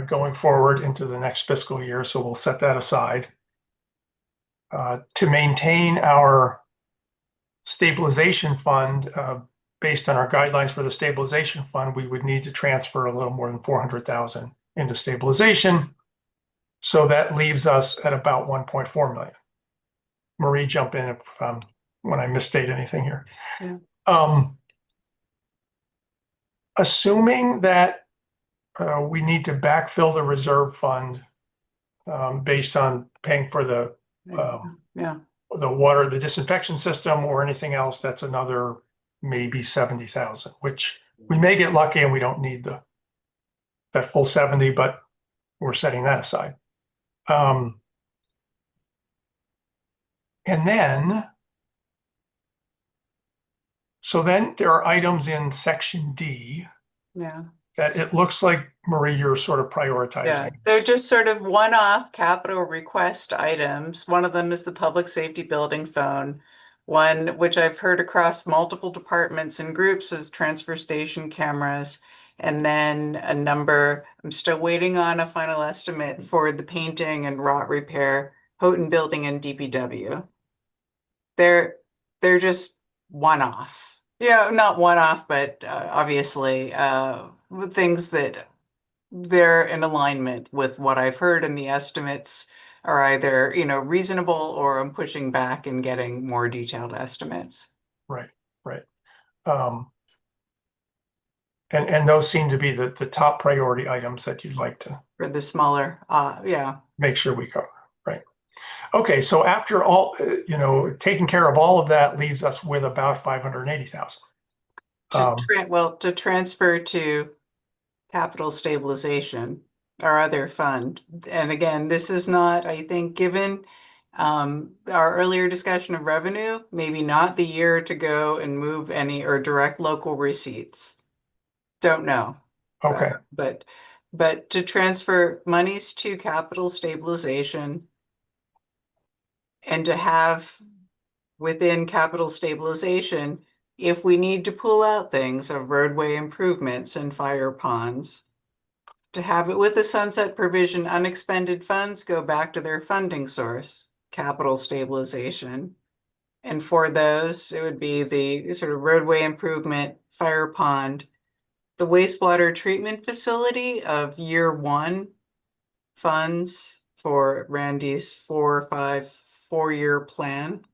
Speaker 1: going forward into the next fiscal year. So we'll set that aside. To maintain our stabilization fund, based on our guidelines for the stabilization fund, we would need to transfer a little more than 400,000 into stabilization. So that leaves us at about 1.4 million. Marie, jump in if when I misstate anything here.
Speaker 3: Yeah.
Speaker 1: Assuming that we need to backfill the reserve fund based on paying for the water, the disinfection system, or anything else, that's another maybe 70,000, which we may get lucky and we don't need that full 70, but we're setting that aside. And then, so then there are items in section D that it looks like, Marie, you're sort of prioritizing.
Speaker 3: Yeah, they're just sort of one-off capital request items. One of them is the public safety building phone. One, which I've heard across multiple departments and groups, is transfer station cameras. And then a number, I'm still waiting on a final estimate for the painting and rot repair, Houghton Building and DPW. They're just one-off. Yeah, not one-off, but obviously things that they're in alignment with what I've heard, and the estimates are either, reasonable, or I'm pushing back and getting more detailed estimates.
Speaker 1: Right. And those seem to be the top priority items that you'd like to.
Speaker 3: For the smaller,
Speaker 1: make sure we cover, right? Okay, so after all, taking care of all of that leaves us with about 580,000.
Speaker 3: To transfer to capital stabilization, our other fund. And again, this is not, I think, given our earlier discussion of revenue, maybe not the year to go and move any or direct local receipts. Don't know.
Speaker 1: Okay.
Speaker 3: But to transfer monies to capital stabilization and to have within capital stabilization, if we need to pull out things of roadway improvements and fire ponds, to have it with the sunset provision, unexpended funds go back to their funding source, capital stabilization. And for those, it would be the sort of roadway improvement, fire pond, the wastewater treatment facility of year one funds for Randy's 4-5-4-year plan,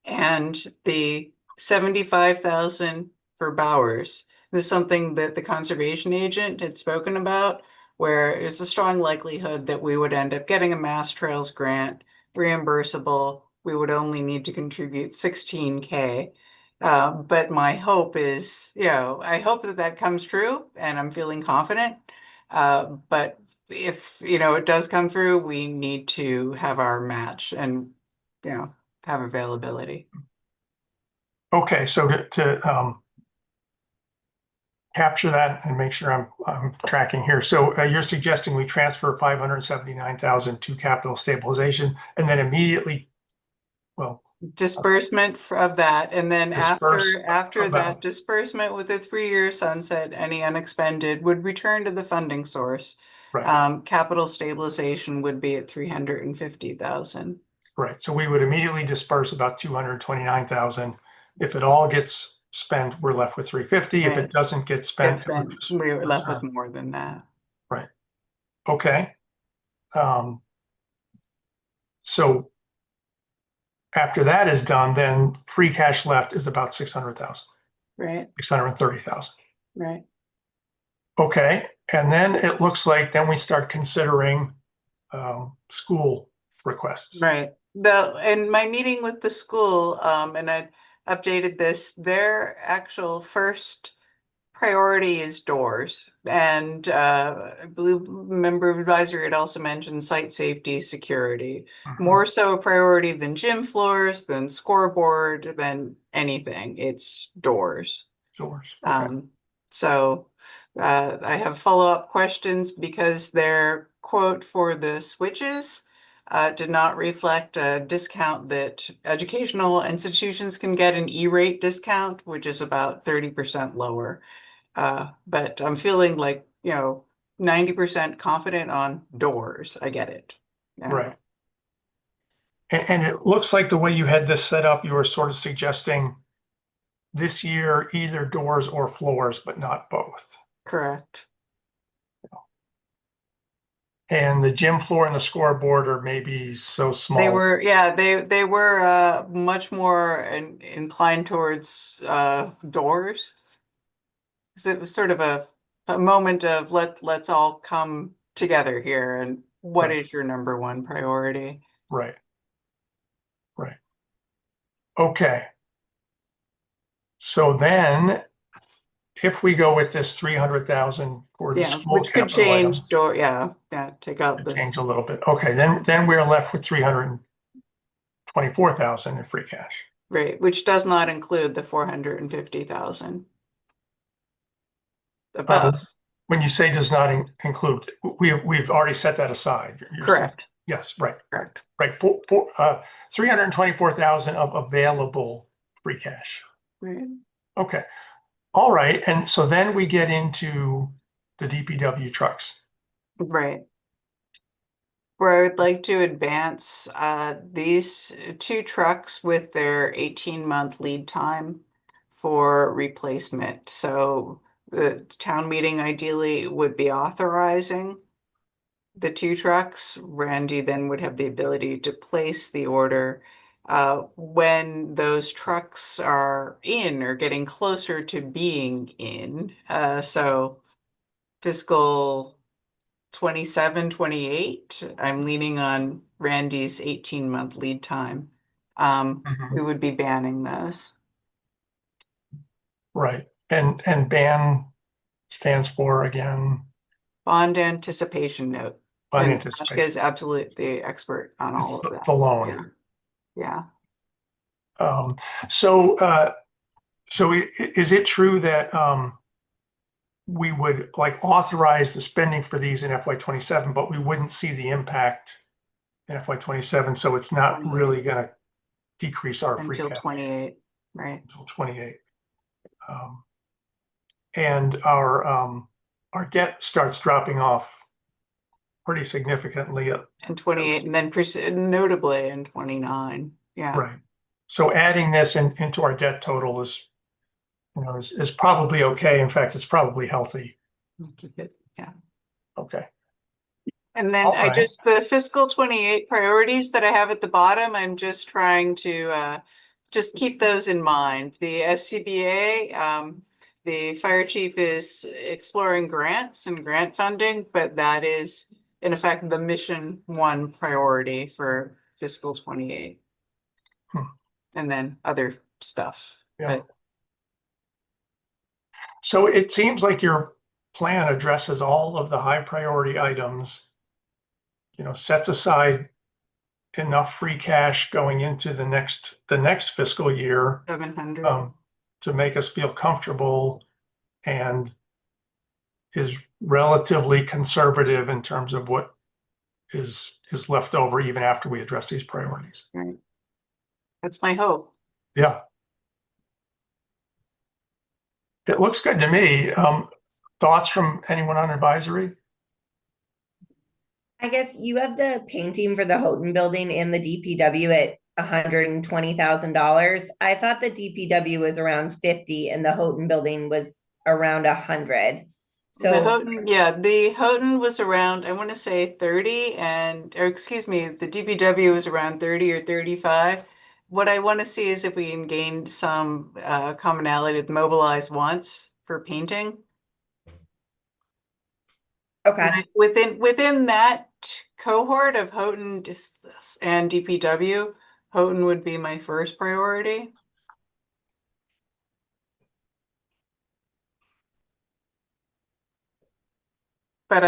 Speaker 3: and the 75,000 for Bowers. This is something that the conservation agent had spoken about, where there's a strong likelihood that we would end up getting a Mass Trails grant, reimbursable. We would only need to contribute 16K. But my hope is, I hope that comes true, and I'm feeling confident. But if, it does come through, we need to have our match and, have availability.
Speaker 1: Okay, so to capture that and make sure I'm tracking here. So you're suggesting we transfer 579,000 to capital stabilization and then immediately,
Speaker 3: disbursement of that, and then after that
Speaker 1: about
Speaker 3: disbursement with a 3-year sunset, any unexpended would return to the funding source.
Speaker 1: Right.
Speaker 3: Capital stabilization would be at 350,000.
Speaker 1: Right. So we would immediately disperse about 229,000. If it all gets spent, we're left with 350. If
Speaker 3: Right.
Speaker 1: it doesn't get
Speaker 3: Get
Speaker 1: spent,
Speaker 3: spent, we were left with more than that.
Speaker 1: Right. Okay. So after that is done, then free cash left is about 600,000,
Speaker 3: Right,
Speaker 1: 630,000.
Speaker 3: right.
Speaker 1: Okay. And then it looks like then we start considering school requests.
Speaker 3: Right. In my meeting with the school, and I updated this, their actual first priority is doors. And I believe member of advisory had also mentioned site safety, security. More so a priority than gym floors, than scoreboard, than anything. It's doors.
Speaker 1: Doors. Okay.
Speaker 3: So I have follow-up questions because their quote for the switches did not reflect a discount that educational institutions can get, an E-rate discount, which is about 30% lower. But I'm feeling like, 90% confident on doors. I get it. Yeah.
Speaker 1: Right. And it looks like the way you had this set up, you were sort of suggesting this year either doors or floors, but not both.
Speaker 3: Correct.
Speaker 1: And the gym floor and the scoreboard are maybe so small.
Speaker 3: They were much more inclined towards doors. Because it was sort of a moment of let's all come together here, and what
Speaker 1: Right.
Speaker 3: is your number one priority?
Speaker 1: Right. Right. Okay. So then if we go with this 300,000 for the
Speaker 3: Yeah,
Speaker 1: school
Speaker 3: which could
Speaker 1: capital
Speaker 3: change
Speaker 1: items,
Speaker 3: door, take out the,
Speaker 1: change a little bit. Okay, then we're left with 324,000 in free cash.
Speaker 3: right, which does not include the 450,000 above.
Speaker 1: When you say does not include, we've already set that aside. You're saying-
Speaker 3: Correct,
Speaker 1: Yes, right,
Speaker 3: correct.
Speaker 1: right. 324,000 of available free cash.
Speaker 3: Right.
Speaker 1: Okay. All right. And so then we get into the DPW trucks.
Speaker 3: Right. Where I would like to advance these two trucks with their 18-month lead time for replacement. So the town meeting ideally would be authorizing the two trucks. Randy then would have the ability to place the order when those trucks are in or getting closer to being in. So fiscal 27, 28, I'm leaning on Randy's 18-month lead time. We would be banning those.
Speaker 1: Right. And ban stands for again.
Speaker 3: Bond anticipation note.
Speaker 1: Bond
Speaker 3: And
Speaker 1: anticipation.
Speaker 3: Joshua is absolutely the expert on all of that.
Speaker 1: The loan.
Speaker 3: Yeah.
Speaker 1: So is it true that we would like authorize the spending for these in FY27, but we wouldn't see the impact in FY27, so it's not really going to decrease our free
Speaker 3: Until
Speaker 1: cash
Speaker 3: 28, right?
Speaker 1: until 28. And our debt starts dropping off pretty significantly
Speaker 3: And 28, and then notably in 29. Yeah.
Speaker 1: right. So adding this into our debt total is probably okay. In fact, it's probably healthy.
Speaker 3: Keep it. Yeah.
Speaker 1: Okay.
Speaker 3: And then
Speaker 1: All right.
Speaker 3: the fiscal 28 priorities that I have at the bottom, I'm just trying to just keep those in mind. The SCBA, the fire chief is exploring grants and grant funding, but that is in effect the mission one priority for fiscal 28. And then other stuff.
Speaker 1: Yeah. So it seems like your plan addresses all of the high priority items, sets aside enough free cash going into the next fiscal year
Speaker 3: 700.
Speaker 1: to make us feel comfortable, and is relatively conservative in terms of what is left over even after we address these priorities.
Speaker 3: Right. That's my hope.
Speaker 1: Yeah. It looks good to me. Thoughts from anyone on advisory?
Speaker 10: I guess you have the painting for the Houghton building and the DPW at $120,000. I thought the DPW was around 50 and the Houghton building was around 100.
Speaker 3: The
Speaker 10: So
Speaker 3: Houghton, yeah, the Houghton was around, I want to say 30 or excuse me, the DPW was around 30 or 35. What I want to see is if we can gain some commonality with mobilized once for painting.
Speaker 10: okay.
Speaker 3: Within that cohort of Houghton and DPW, Houghton would be my first priority. But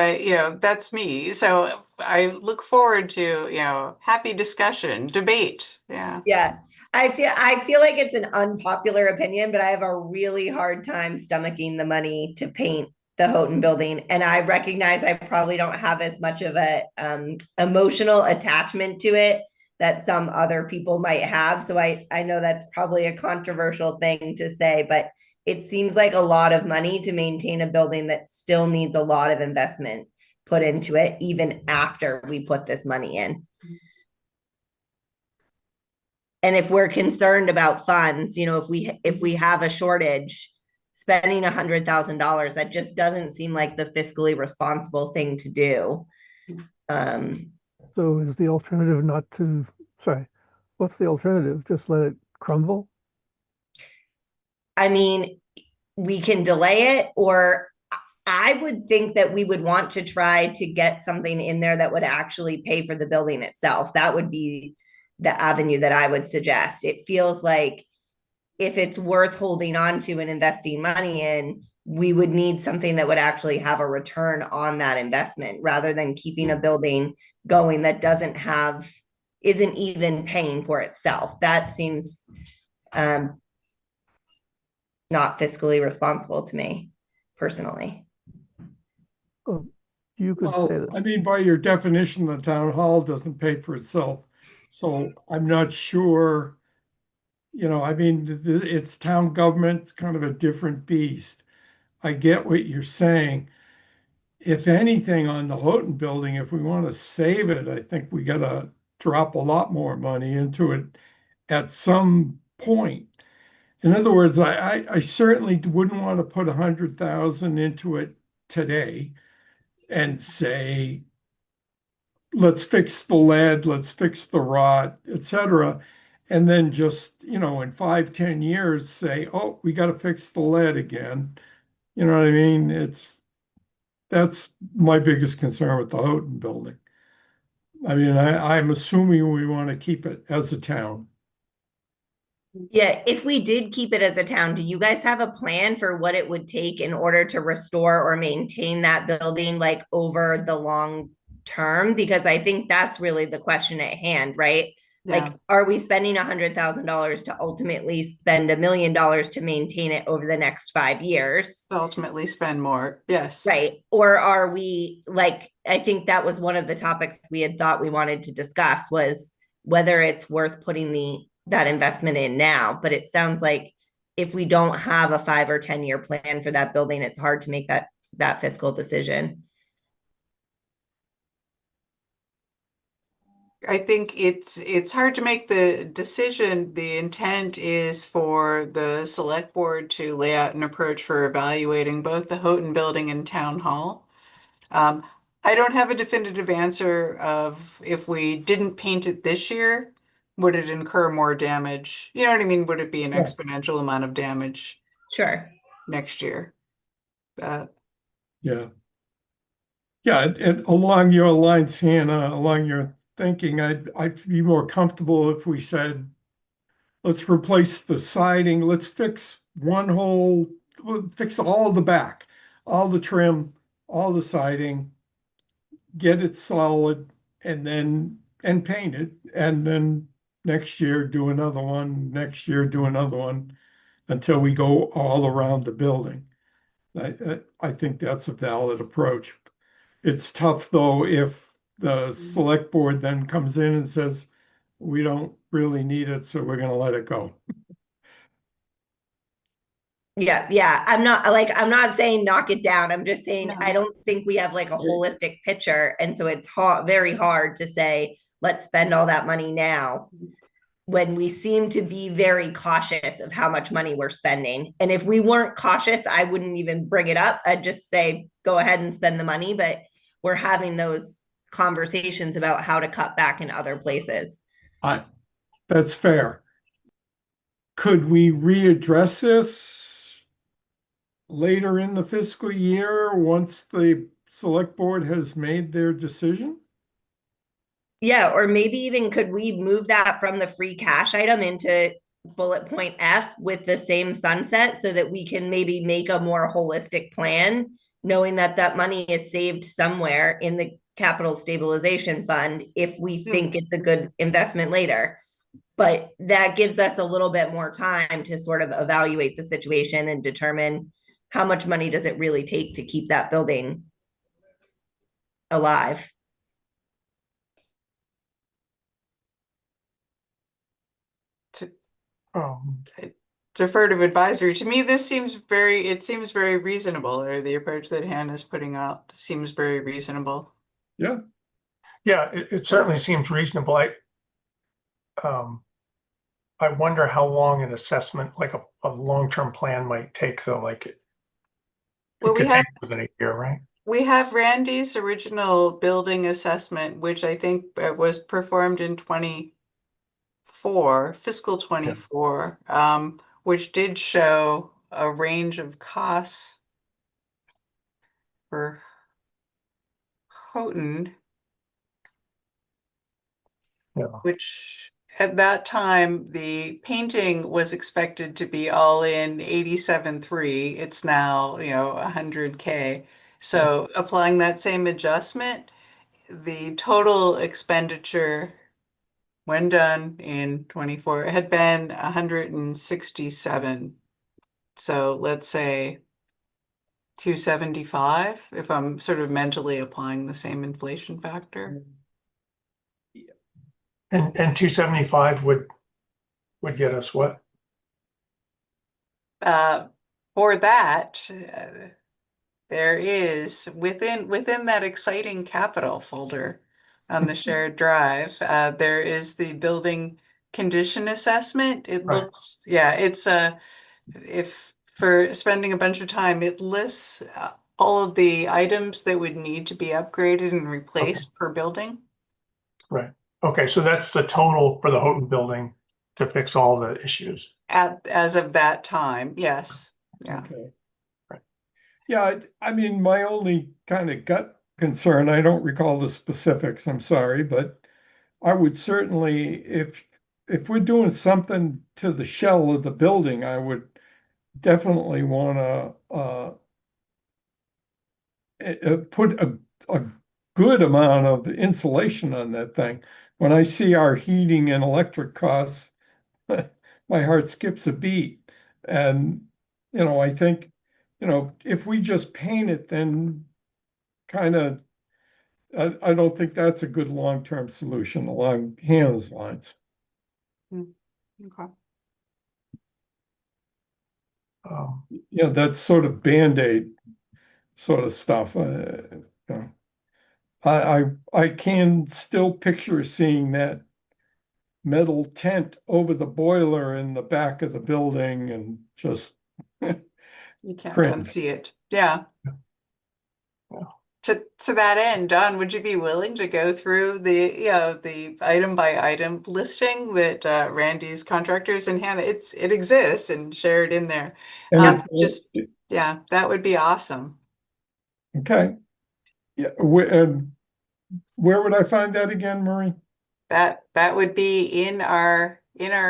Speaker 3: that's me. So I look forward to, happy discussion, debate. Yeah.
Speaker 10: Yeah. I feel like it's an unpopular opinion, but I have a really hard time stomaching the money to paint the Houghton building. And I recognize I probably don't have as much of a emotional attachment to it that some other people might have. So I know that's probably a controversial thing to say, but it seems like a lot of money to maintain a building that still needs a lot of investment put into it, even after we put this money in. And if we're concerned about funds, if we have a shortage, spending $100,000, that just doesn't seem like the fiscally responsible thing to do.
Speaker 6: So is the alternative not to, sorry, what's the alternative? Just let it crumble?
Speaker 10: I mean, we can delay it, or I would think that we would want to try to get something in there that would actually pay for the building itself. That would be the avenue that I would suggest. It feels like if it's worth holding on to and investing money in, we would need something that would actually have a return on that investment rather than keeping a building going that isn't even paying for itself. That seems not fiscally responsible to me personally.
Speaker 6: Oh, you could say
Speaker 5: Well,
Speaker 6: that.
Speaker 5: I mean, by your definition, the town hall doesn't pay for itself. So I'm not sure, I mean, it's town government, it's kind of a different beast. I get what you're saying. If anything, on the Houghton building, if we want to save it, I think we gotta drop a lot more money into it at some point. In other words, I certainly wouldn't want to put 100,000 into it today and say, let's fix the lead, let's fix the rot, etc. And then just, in 5, 10 years say, oh, we got to fix the lead again. You know what I mean? That's my biggest concern with the Houghton building. I mean, I'm assuming we want to keep it as a town.
Speaker 10: Yeah, if we did keep it as a town, do you guys have a plan for what it would take in order to restore or maintain that building like over the long term? Because I think that's really the question at hand, right?
Speaker 3: Yeah.
Speaker 10: Like, are we spending $100,000 to ultimately spend $1 million to maintain it over the next 5 years?
Speaker 3: Ultimately spend more. Yes.
Speaker 10: Right. Or are we like, I think that was one of the topics we had thought we wanted to discuss was whether it's worth putting that investment in now. But it sounds like if we don't have a 5 or 10 year plan for that building, it's hard to make that fiscal decision.
Speaker 3: I think it's hard to make the decision. The intent is for the select board to lay out an approach for evaluating both the Houghton building and town hall. I don't have a definitive answer of if we didn't paint it this year, would it incur more damage? You know what I mean? Would it be an
Speaker 5: Yeah.
Speaker 3: exponential amount of damage
Speaker 10: Sure.
Speaker 3: next year?
Speaker 5: Yeah. Yeah, and along your lines, Hannah, along your thinking, I'd be more comfortable if we said, let's replace the siding, let's fix fix all the back, all the trim, all the siding, get it solid, and paint it, and then next year do another one, next year do another one, until we go all around the building. I think that's a valid approach. It's tough, though, if the select board then comes in and says, we don't really need it, so we're gonna let it go.
Speaker 10: Yeah. I'm not saying knock it down. I'm just saying
Speaker 3: No.
Speaker 10: I don't think we have like a holistic picture. And so it's very hard to say, let's spend all that money now when we seem to be very cautious of how much money we're spending. And if we weren't cautious, I wouldn't even bring it up. I'd just say, go ahead and spend the money. But we're having those conversations about how to cut back in other places.
Speaker 5: That's fair. Could we readdress this later in the fiscal year once the select board has made their decision?
Speaker 10: Yeah, or maybe even could we move that from the free cash item into bullet point F with the same sunset so that we can maybe make a more holistic plan, knowing that that money is saved somewhere in the capital stabilization fund if we think it's a good investment later. But that gives us a little bit more time to sort of evaluate the situation and determine how much money does it really take to keep that building alive.
Speaker 3: Deferred advisory. To me, it seems very reasonable, or the approach that Hannah's putting out seems very reasonable.
Speaker 5: Yeah.
Speaker 1: Yeah, it certainly seems reasonable. I wonder how long an assessment, like a long-term plan might take though,
Speaker 3: Well,
Speaker 1: it could take within a year, right?
Speaker 3: we have Randy's original building assessment, which I think was performed in fiscal 24, which did show a range of costs for Houghton,
Speaker 1: Yeah.
Speaker 3: which at that time, the painting was expected to be all in 87.3. It's now, 100K. So applying that same adjustment, the total expenditure when done in 24 had been 167. So let's say 275 if I'm sort of mentally applying the same inflation factor.
Speaker 1: And 275 would get us what?
Speaker 3: For that, there is within that exciting capital folder on the shared drive, there is the building condition assessment. It
Speaker 1: Right.
Speaker 3: looks, it's if for spending a bunch of time, it lists all of the items that would need to be upgraded and replaced per building.
Speaker 1: Right. Okay, so that's the total for the Houghton building to fix all the issues.
Speaker 3: As of that time, yes. Yeah.
Speaker 5: Okay. Right. Yeah, I mean, my only kind of gut concern, I don't recall the specifics, I'm sorry, but I would certainly, if we're doing something to the shell of the building, I would definitely want to put a good amount of insulation on that thing. When I see our heating and electric costs, my heart skips a beat. And, I think, if we just paint it, then kind of, I don't think that's a good long-term solution along Hannah's lines.
Speaker 3: Okay.
Speaker 5: That's sort of Band-Aid sort of stuff. I can still picture seeing that metal tent over the boiler in the back of the building and just
Speaker 3: You can't
Speaker 5: cringe.
Speaker 3: unsee it. Yeah.
Speaker 1: Yeah.
Speaker 3: To that end, Don, would you be willing to go through the item by item listing that Randy's contractors and Hannah, it exists and share it in there.
Speaker 5: And
Speaker 3: That would be awesome.
Speaker 5: okay. Yeah, where would I find that again, Marie?
Speaker 3: That would be in our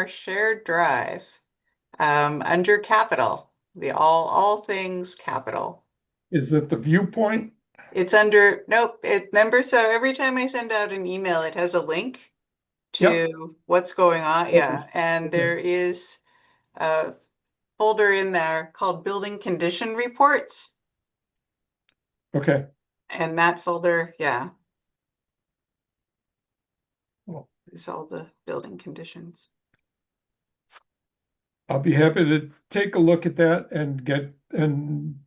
Speaker 3: shared drive, under capital, the all things capital.
Speaker 5: Is it the viewpoint?
Speaker 3: It's under, nope, so every time I send out an email, it has a link to what's going on. Yeah. And there is a folder in there called building condition reports.
Speaker 5: Okay.
Speaker 3: And that folder, is all the building conditions.
Speaker 5: I'll be happy to take a look at that and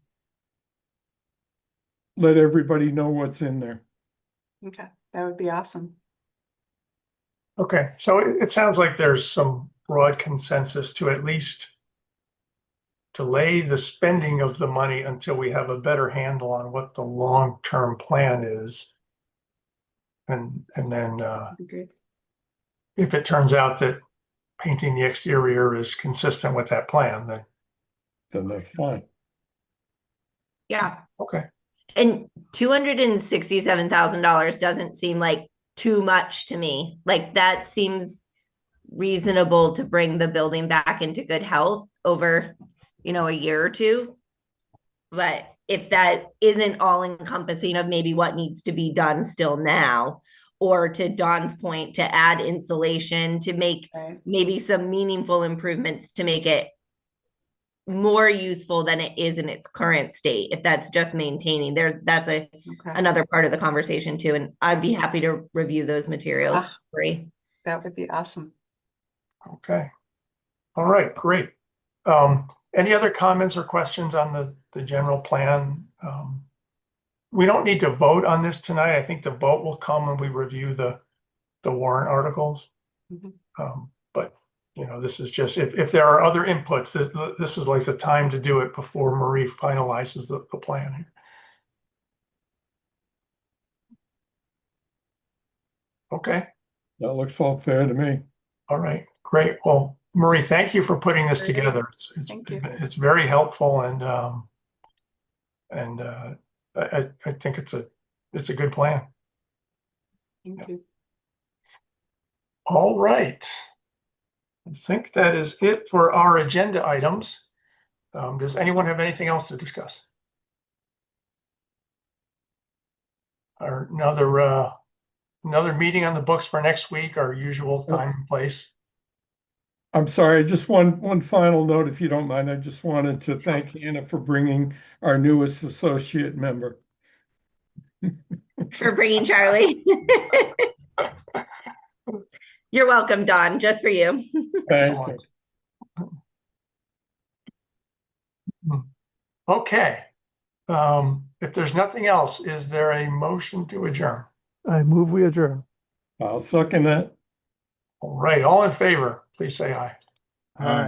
Speaker 5: let everybody know what's in there.
Speaker 3: Okay, that would be awesome.
Speaker 1: Okay, so it sounds like there's some broad consensus to at least delay the spending of the money until we have a better handle on what the long-term plan is. And then
Speaker 3: Agreed.
Speaker 1: if it turns out that painting the exterior is consistent with that plan, then
Speaker 5: That's fine.
Speaker 10: Yeah.
Speaker 1: okay.
Speaker 10: And $267,000 doesn't seem like too much to me. Like that seems reasonable to bring the building back into good health over, a year or two. But if that isn't all encompassing of maybe what needs to be done still now, or to Dawn's point, to add insulation, to make
Speaker 3: Right.
Speaker 10: maybe some meaningful improvements to make it more useful than it is in its current state, if that's just maintaining that's
Speaker 3: Okay.
Speaker 10: another part of the conversation too, and I'd be happy to review those materials
Speaker 3: Ah.
Speaker 10: for free.
Speaker 3: That would be awesome.
Speaker 1: Okay. All right, great. Any other comments or questions on the general plan? We don't need to vote on this tonight. I think the vote will come when we review the warrant articles.
Speaker 3: Mhm.
Speaker 1: But this is just, if there are other inputs, this is like the time to do it before Marie finalizes the plan here. Okay.
Speaker 5: That looks all fair to me.
Speaker 1: All right, great. Well, Marie, thank you for putting this
Speaker 3: Great.
Speaker 1: together.
Speaker 3: Thank you.
Speaker 1: It's very helpful, and I think it's a good plan.
Speaker 3: Thank you.
Speaker 1: All right. I think that is it for our agenda items. Does anyone have anything else to discuss? Or another meeting on the books for next week, our usual time and place?
Speaker 5: I'm sorry, just one final note, if you don't mind. I just wanted to thank Hannah for bringing our newest associate member.
Speaker 10: For bringing Charlie. You're welcome, Dawn, just for you.
Speaker 5: Thank you.
Speaker 1: Excellent. Okay. If there's nothing else, is there a motion to adjourn?
Speaker 6: I move we adjourn.
Speaker 5: I'll second that.
Speaker 1: All right, all in favor, please say aye.
Speaker 6: Aye.